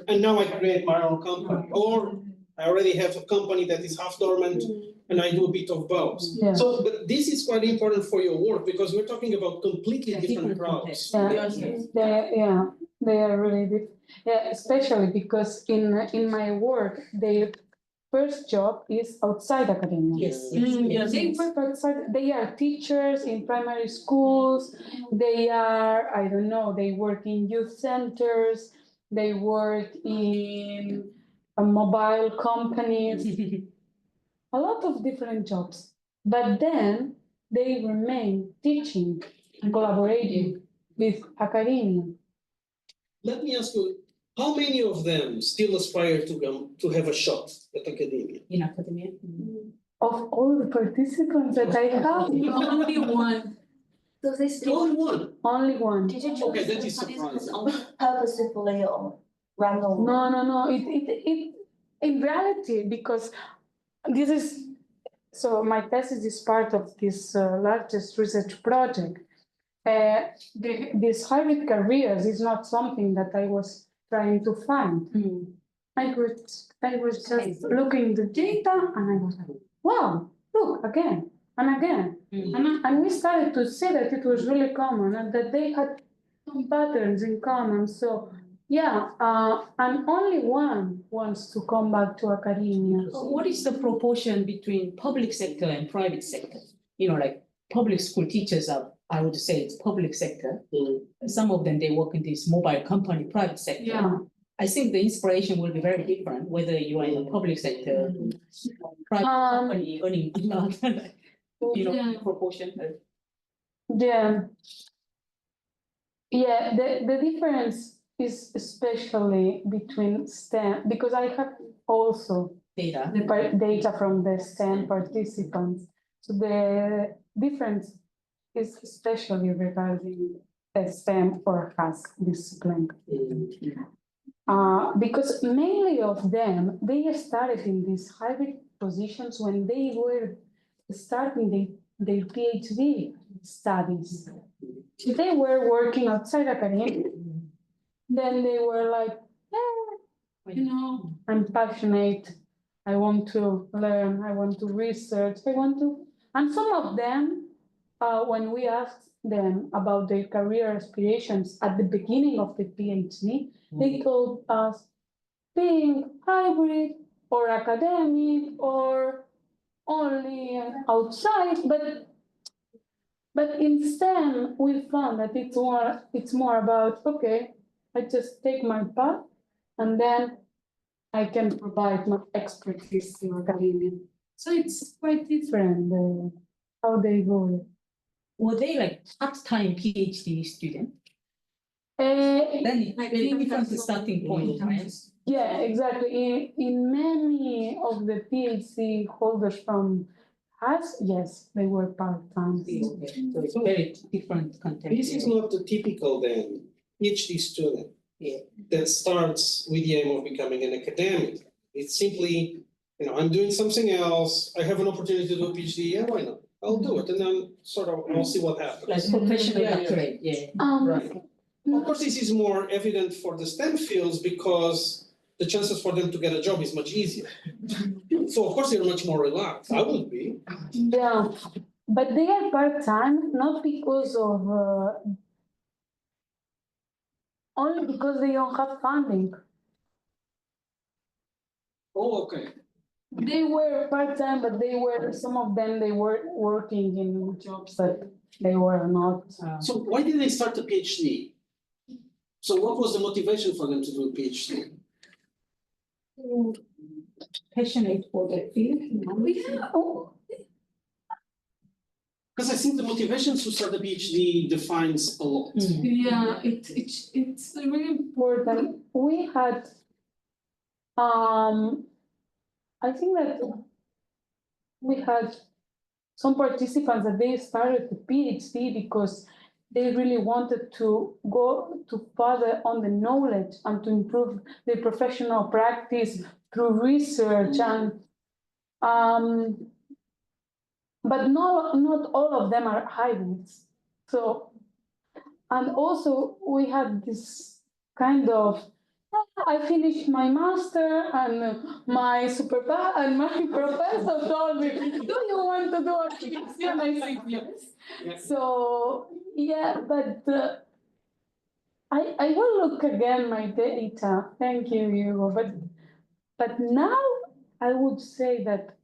and now I create my own company. Or I already have a company that is half dormant, and I do a bit of both. Yeah. So, but this is quite important for your work, because we're talking about completely different crowds. They are really different. Yeah, especially because in my work, their first job is outside academia. They work outside. They are teachers in primary schools. They are, I don't know, they work in youth centers. They work in mobile companies. A lot of different jobs. But then they remain teaching and collaborating with academia. Let me ask you, how many of them still aspire to have a shot at academia? In academia. Of all the participants that I have, Only one. So they still. Only one. only one. Did you Okay, choose that the is participants surprising. purposefully or random? No. It in reality, because this is, so my thesis is part of this largest research project. This hybrid careers is not something that I was trying to find. I was just looking the data and I was like, wow, look again and again. And we started to see that it was really common and that they had some patterns in common. So yeah, and only one wants to come back to academia. What is the proportion between public sector and private sector? You know, like public school teachers are, I would say it's public sector. Some of them, they work in this mobile company, private sector. Yeah. I think the inspiration will be very different, whether you are in the public sector, private company, earning a lot, proportion. Yeah, the difference is especially between STEM, because I have also Data. the data from the STEM participants. So the difference is especially regarding the STEM or HAS discipline. Because mainly of them, they started in these hybrid positions when they were starting their PhD studies. If they were working outside academia, then they were like, I'm passionate, I want to learn, I want to research, and some of them, when we asked them about their career aspirations at the beginning of the PhD, they told us being hybrid or academic or only outside, but in STEM, we found that it's more about, okay, I just take my path and then I can provide my expertise to academia. So it's quite different how they go. Were they like part-time PhD student? Then it's very different starting point, right? Yeah, exactly. In many of the PhD holders from us, yes, they were part-time. So it's very different content. This is not the typical then PhD student that starts with the aim of becoming an academic. It's simply, I'm doing something else. I have an opportunity to do a PhD. Yeah, why not? I'll do it, and then I'll see what happens. Like professional doctorate, Right. Of course, this is more evident for the STEM fields because the chances for them to get a job is much easier. So of course they're much more relaxed. I would be. Yeah, but they are part-time, not because of only because they don't have funding. Oh, okay. They were part-time, but some of them, they were working in jobs that they were not. So why did they start a PhD? So what was the motivation for them to do a PhD? passionate for the field. Because I think the motivation to start a PhD defines a lot. Yeah, it's really important. We had, I think that we had some participants that they started the PhD because they really wanted to go to further on the knowledge and to improve their professional practice through research and but not all of them are hybrids. So, and also we had this kind of, I finished my master and my supervisor and my professor told me, do you want to do a PhD? And I said yes. Yes. So, yeah, but I will look again my data. Thank you, Hugo. But now I would say that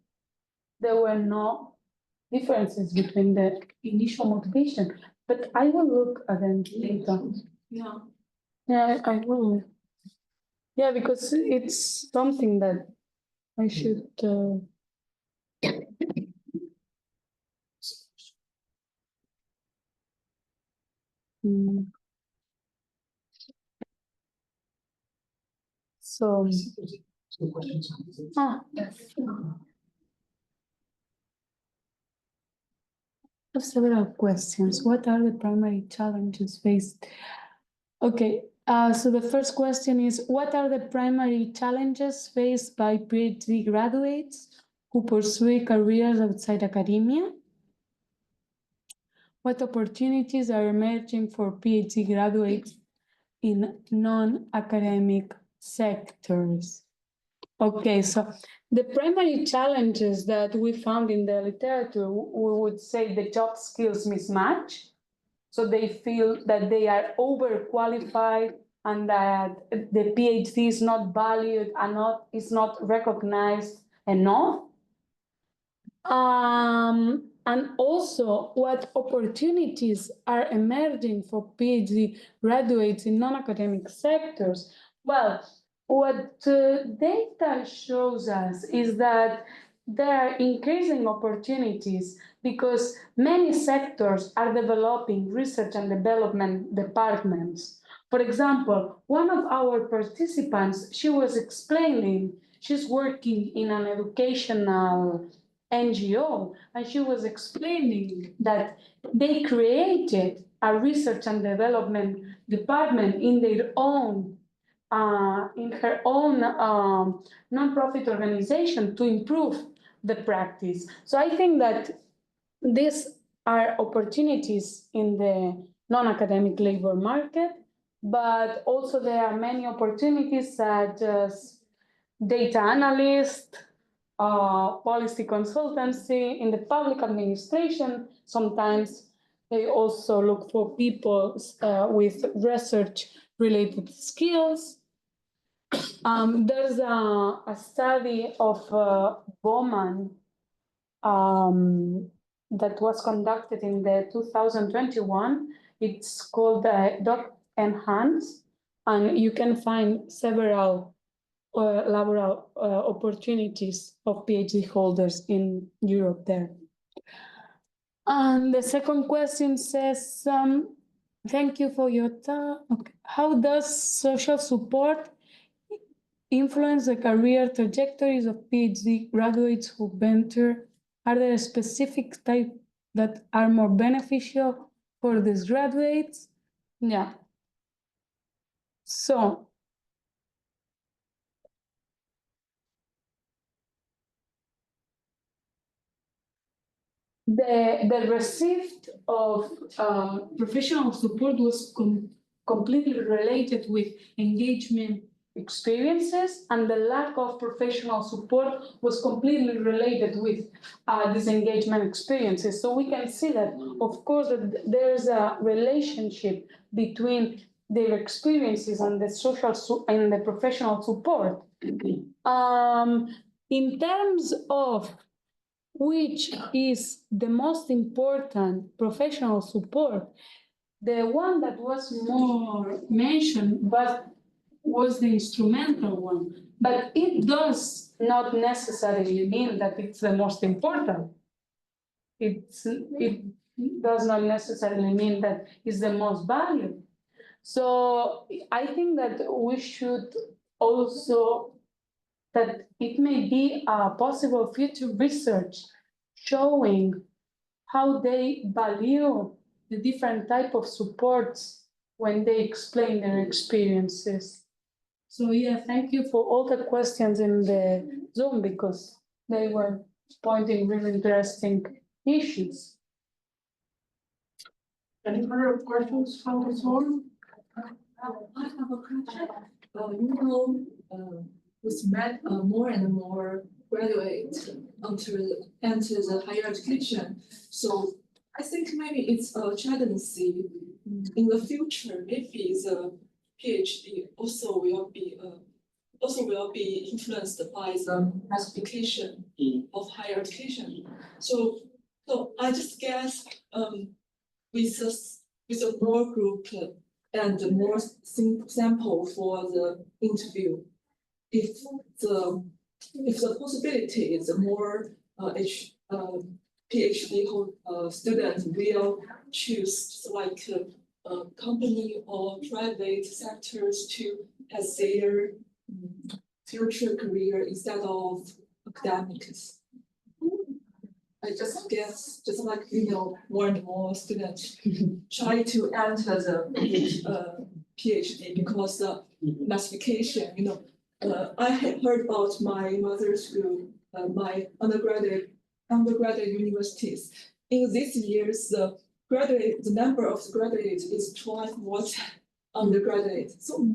there were no differences between the initial motivation, but I will look again later. Yeah. Yeah, I will. Yeah, because it's something that I should. So. Yes. I have several questions. What are the primary challenges faced? Okay, so the first question is, what are the primary challenges faced by PhD graduates who pursue careers outside academia? What opportunities are emerging for PhD graduates in non-academic sectors? Okay, so the primary challenges that we found in the literature, we would say the job skills mismatch. So they feel that they are overqualified and that the PhD is not valued and is not recognized enough. And also what opportunities are emerging for PhD graduates in non-academic sectors? Well, what data shows us is that there are increasing opportunities because many sectors are developing research and development departments. For example, one of our participants, she was explaining, she's working in an educational NGO, and she was explaining that they created a research and development department in their own in her own nonprofit organization to improve the practice. So I think that these are opportunities in the non-academic labor market, but also there are many opportunities such as data analyst, policy consultancy in the public administration. Sometimes they also look for people with research-related skills. There's a study of Bowman that was conducted in the 2021. It's called Doc Enhance, and you can find several laboral opportunities of PhD holders in Europe there. And the second question says, thank you for your time. Okay. How does social support influence the career trajectories of PhD graduates who venture? Are there specific types that are more beneficial for these graduates? Yeah. So, the receipt of professional support was completely related with engagement experiences, and the lack of professional support was completely related with disengagement experiences. So we can see that, of course, that there's a relationship between their experiences and the social and the professional support. In terms of which is the most important professional support, the one that was more mentioned was the instrumental one, but it does not necessarily mean that it's the most important. It does not necessarily mean that it's the most valuable. So I think that we should also, that it may be a possible future research showing how they value the different type of supports when they explain their experiences. So yeah, thank you for all the questions in the Zoom because they were pointing really interesting issues. Any further questions from the Zoom? I have a question. With more and more graduates enter the higher education. So I think maybe it's a tendency in the future, maybe the PhD also will be influenced by the massification of higher education. So I just guess with a more group and more sample for the interview, if the possibility is more PhD students will choose like a company or private sectors to as their future career instead of academics. I just guess, just like more and more students try to enter the PhD because the massification, I had heard about my mother's school, my undergraduate universities. In these years, the number of graduates is twice more than undergraduate. So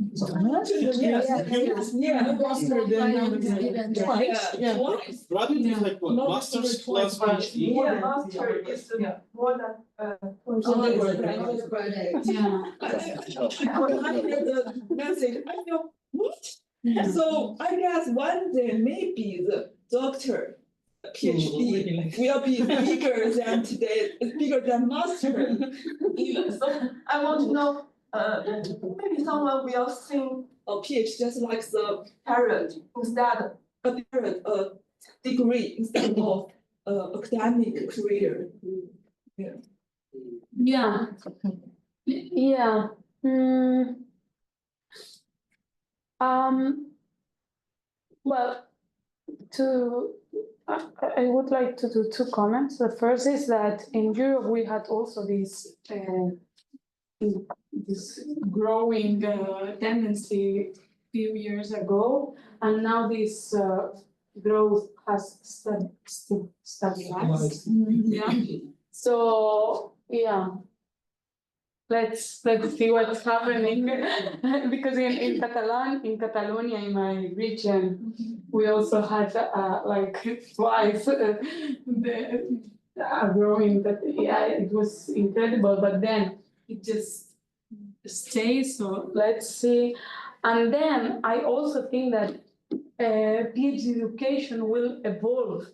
Twice. Graduate is like what? Master's plus PhD. master is more than undergraduate. Yeah. When I heard the message, I feel what? So I guess one day maybe the doctor PhD will be bigger than today, bigger than master. Even so, I want to know, maybe someone will think a PhD just like the parent instead a degree instead of academic career. Yeah. Yeah. Well, I would like to do two comments. The first is that in Europe we had also this growing tendency a few years ago, and now this growth has stabilized. Yeah. So yeah. Let's see what's happening because in Catalonia, in my region, we also had like twice the growing. But yeah, it was incredible. But then it just stays. So let's see. And then I also think that PhD education will evolve,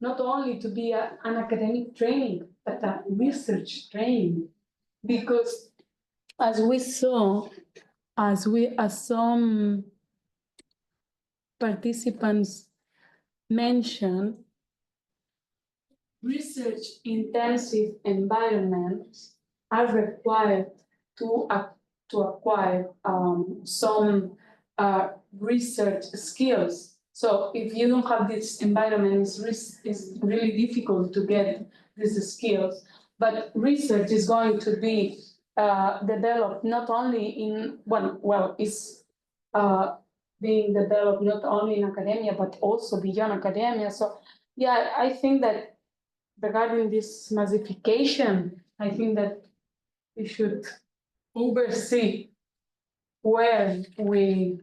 not only to be an academic training, but a research training. Because as we saw, as some participants mentioned, research intensive environments are required to acquire some research skills. So if you don't have this environment, it's really difficult to get these skills. But research is going to be developed not only in is being developed not only in academia but also beyond academia. So yeah, I think that regarding this massification, I think that we should oversee where we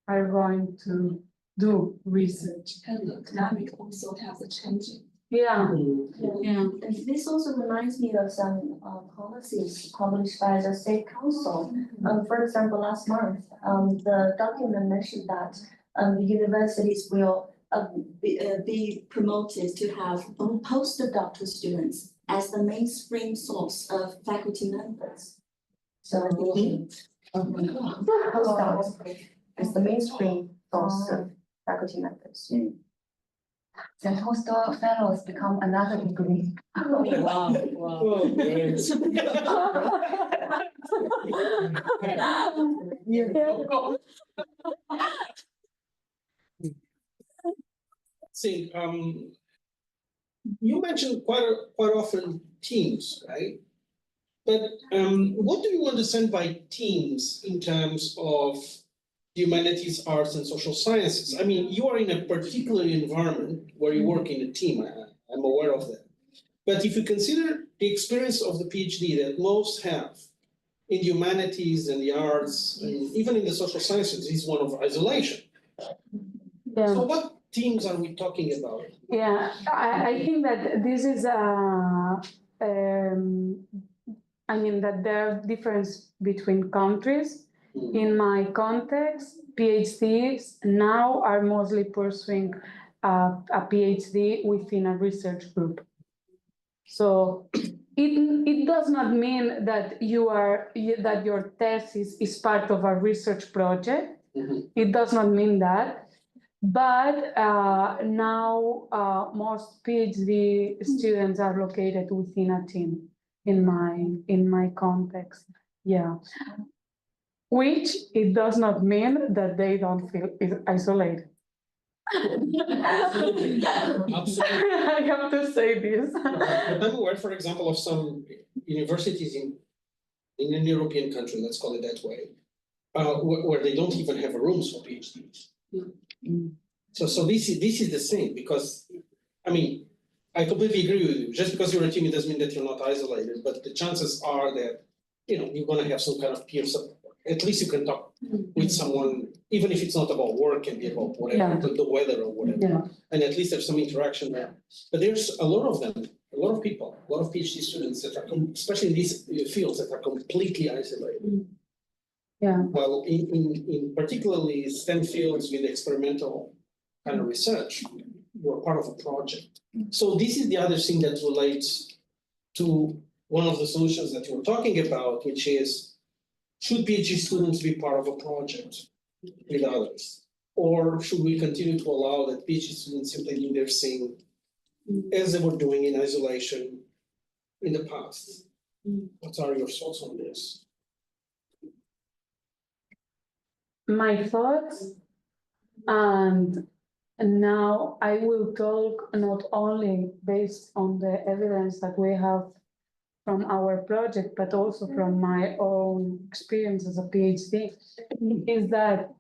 are going to do research. And the academic also has a changing. Yeah. And this also reminds me of some policies published by the State Council. For example, last month, the document mentioned that the universities will be promoted to have postdoctoral students as the mainstream source of faculty members. So I think Postdocs is the mainstream source of faculty members. The postdoc fellows become another degree. Wow, wow. Oh, great. See, you mentioned quite often teams, right? But what do you understand by teams in terms of humanities, arts, and social sciences? I mean, you are in a particular environment where you work in a team. I'm aware of that. But if you consider the experience of the PhD that most have in humanities and the arts, and even in the social sciences, is one of isolation. Yeah. So what teams are we talking about? Yeah, I think that this is I mean that there are difference between countries. In my context, PhDs now are mostly pursuing a PhD within a research group. So it does not mean that that your thesis is part of a research project. It does not mean that. But now most PhD students are located within a team in my context. Yeah. Which it does not mean that they don't feel isolated. Absolutely. I have to say this. But I'm aware, for example, of some universities in an European country, let's call it that way, where they don't even have rooms for PhDs. So this is the same, because, I mean, I completely agree with you. Just because you're a team, it doesn't mean that you're not isolated, but the chances are that, you're going to have some kind of peer support. At least you can talk with someone, even if it's not about work, can be about whatever, the weather or whatever. Yeah. And at least there's some interaction there. But there's a lot of them, a lot of people, a lot of PhD students that are, especially in these fields, that are completely isolated. Yeah. Well, in particularly STEM fields with experimental kind of research, you're part of a project. So this is the other thing that relates to one of the solutions that you were talking about, which is, should PhD students be part of a project with others? Or should we continue to allow that PhD students simply do their thing as they were doing in isolation in the past? What are your thoughts on this? My thoughts, and now I will talk not only based on the evidence that we have from our project, but also from my own experience as a PhD, is that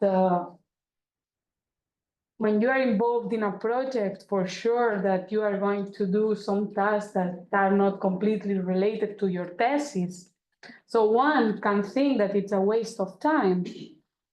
when you are involved in a project, for sure that you are going to do some tasks that are not completely related to your thesis. So one can think that it's a waste of time.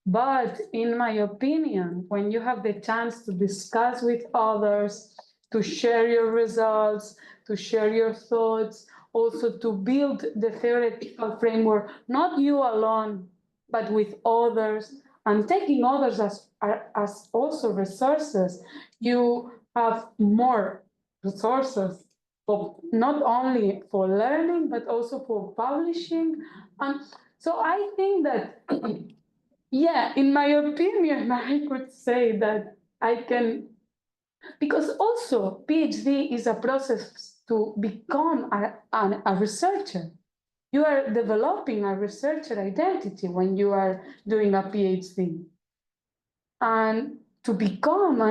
But in my opinion, when you have the chance to discuss with others, to share your results, to share your thoughts, also to build the theoretical framework, not you alone, but with others, and taking others as also resources, you have more resources, not only for learning, but also for publishing. And so I think that, yeah, in my opinion, I could say that I can, because also PhD is a process to become a researcher. You are developing a researcher identity when you are doing a PhD. And to become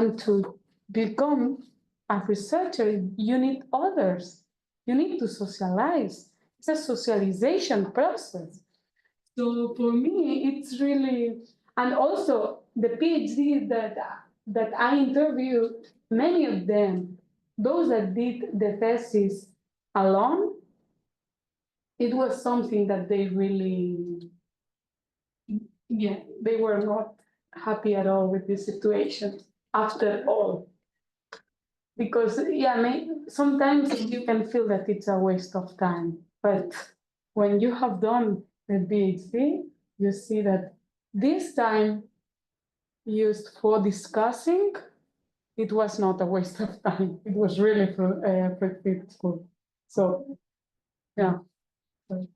a researcher, you need others. You need to socialize. It's a socialization process. So for me, it's really, and also the PhD that I interviewed, many of them, those that did the thesis alone, it was something that they really, they were not happy at all with this situation after all. Because, sometimes you can feel that it's a waste of time, but when you have done the PhD, you see that this time used for discussing, it was not a waste of time. It was really fruitful. So, yeah. So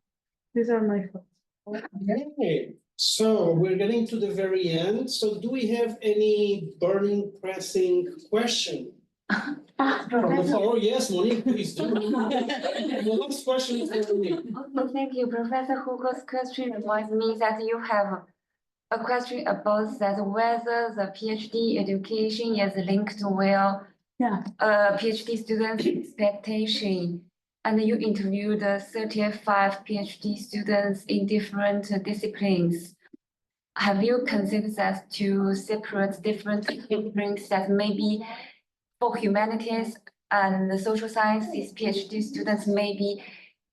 these are my thoughts. Okay. So we're getting to the very end. So do we have any burning, pressing question? From the floor? Yes, Monique, please do. The last question is for Monique. Okay, thank you. Professor Hugo's question reminds me that you have a question about that whether the PhD education is linked with PhD students' expectation. And you interviewed 35 PhD students in different disciplines. Have you considered that to separate different disciplines that maybe for humanities and the social sciences PhD students maybe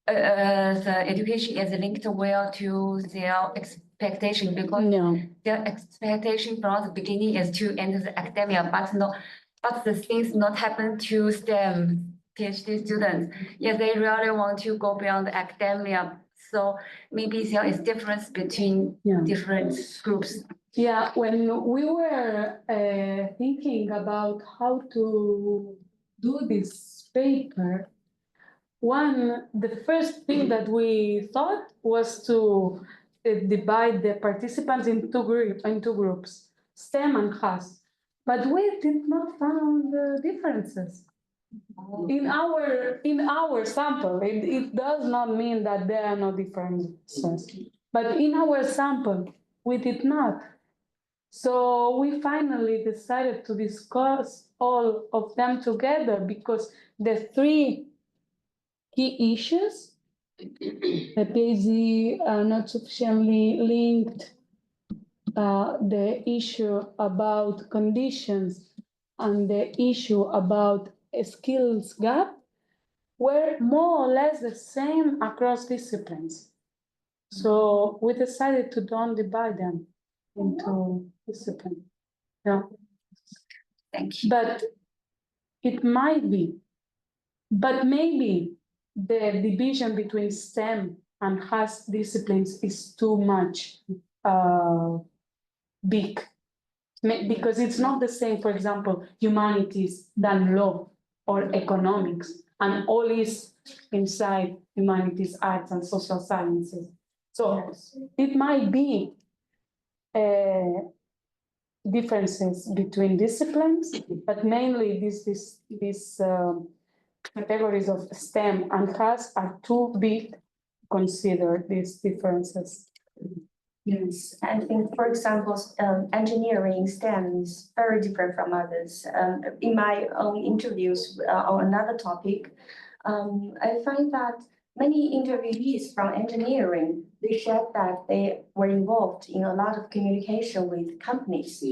the education is linked well to their expectation because their expectation from the beginning is to enter the academia, but the things not happen to STEM PhD students. Yeah, they really want to go beyond academia. So maybe there is difference between different groups. Yeah, when we were thinking about how to do this paper, the first thing that we thought was to divide the participants into groups, STEM and HAS. But we did not find differences. In our sample, it does not mean that there are no differences. But in our sample, we did not. So we finally decided to discuss all of them together because the three key issues, the PhD are not sufficiently linked, the issue about conditions and the issue about a skills gap were more or less the same across disciplines. So we decided to don't divide them into disciplines. Yeah. Thank you. But it might be, but maybe the division between STEM and HAS disciplines is too much big. Because it's not the same, for example, humanities than law or economics, and all is inside humanities, arts, and social sciences. So it might be differences between disciplines, but mainly these categories of STEM and HAS are too big to consider these differences. Yes, and for example, engineering STEM is very different from others. In my own interviews on another topic, I find that many interviewees from engineering, they shared that they were involved in a lot of communication with companies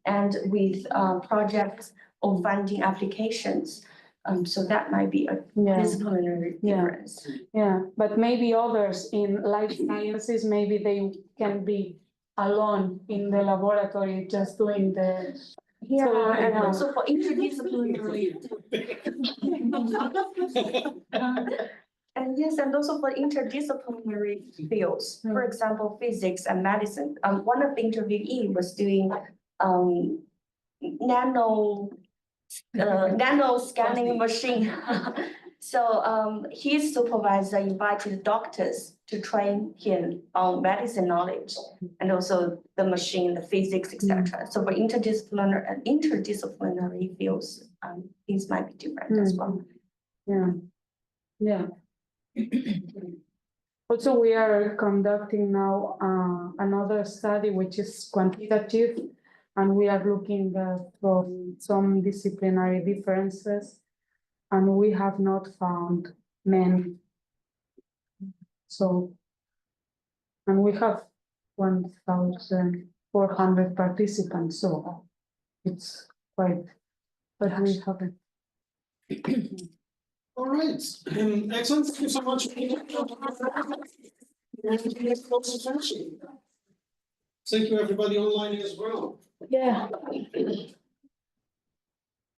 and with projects or funding applications. So that might be a disciplinary difference. Yeah, but maybe others in life sciences, maybe they can be alone in the laboratory just doing the. Yeah, and also for interdisciplinary. And yes, and also for interdisciplinary fields, for example, physics and medicine. One of the interviewees was doing nano scanning machine. So his supervisor invited doctors to train him on medicine knowledge and also the machine, the physics, etc. So for interdisciplinary fields, things might be different as well. Yeah. Also, we are conducting now another study which is quantitative, and we are looking for some disciplinary differences, and we have not found many. So, and we have 1,400 participants, so it's quite, but we haven't. All right, excellent. Thank you so much. Thank you, everybody online as well. Yeah.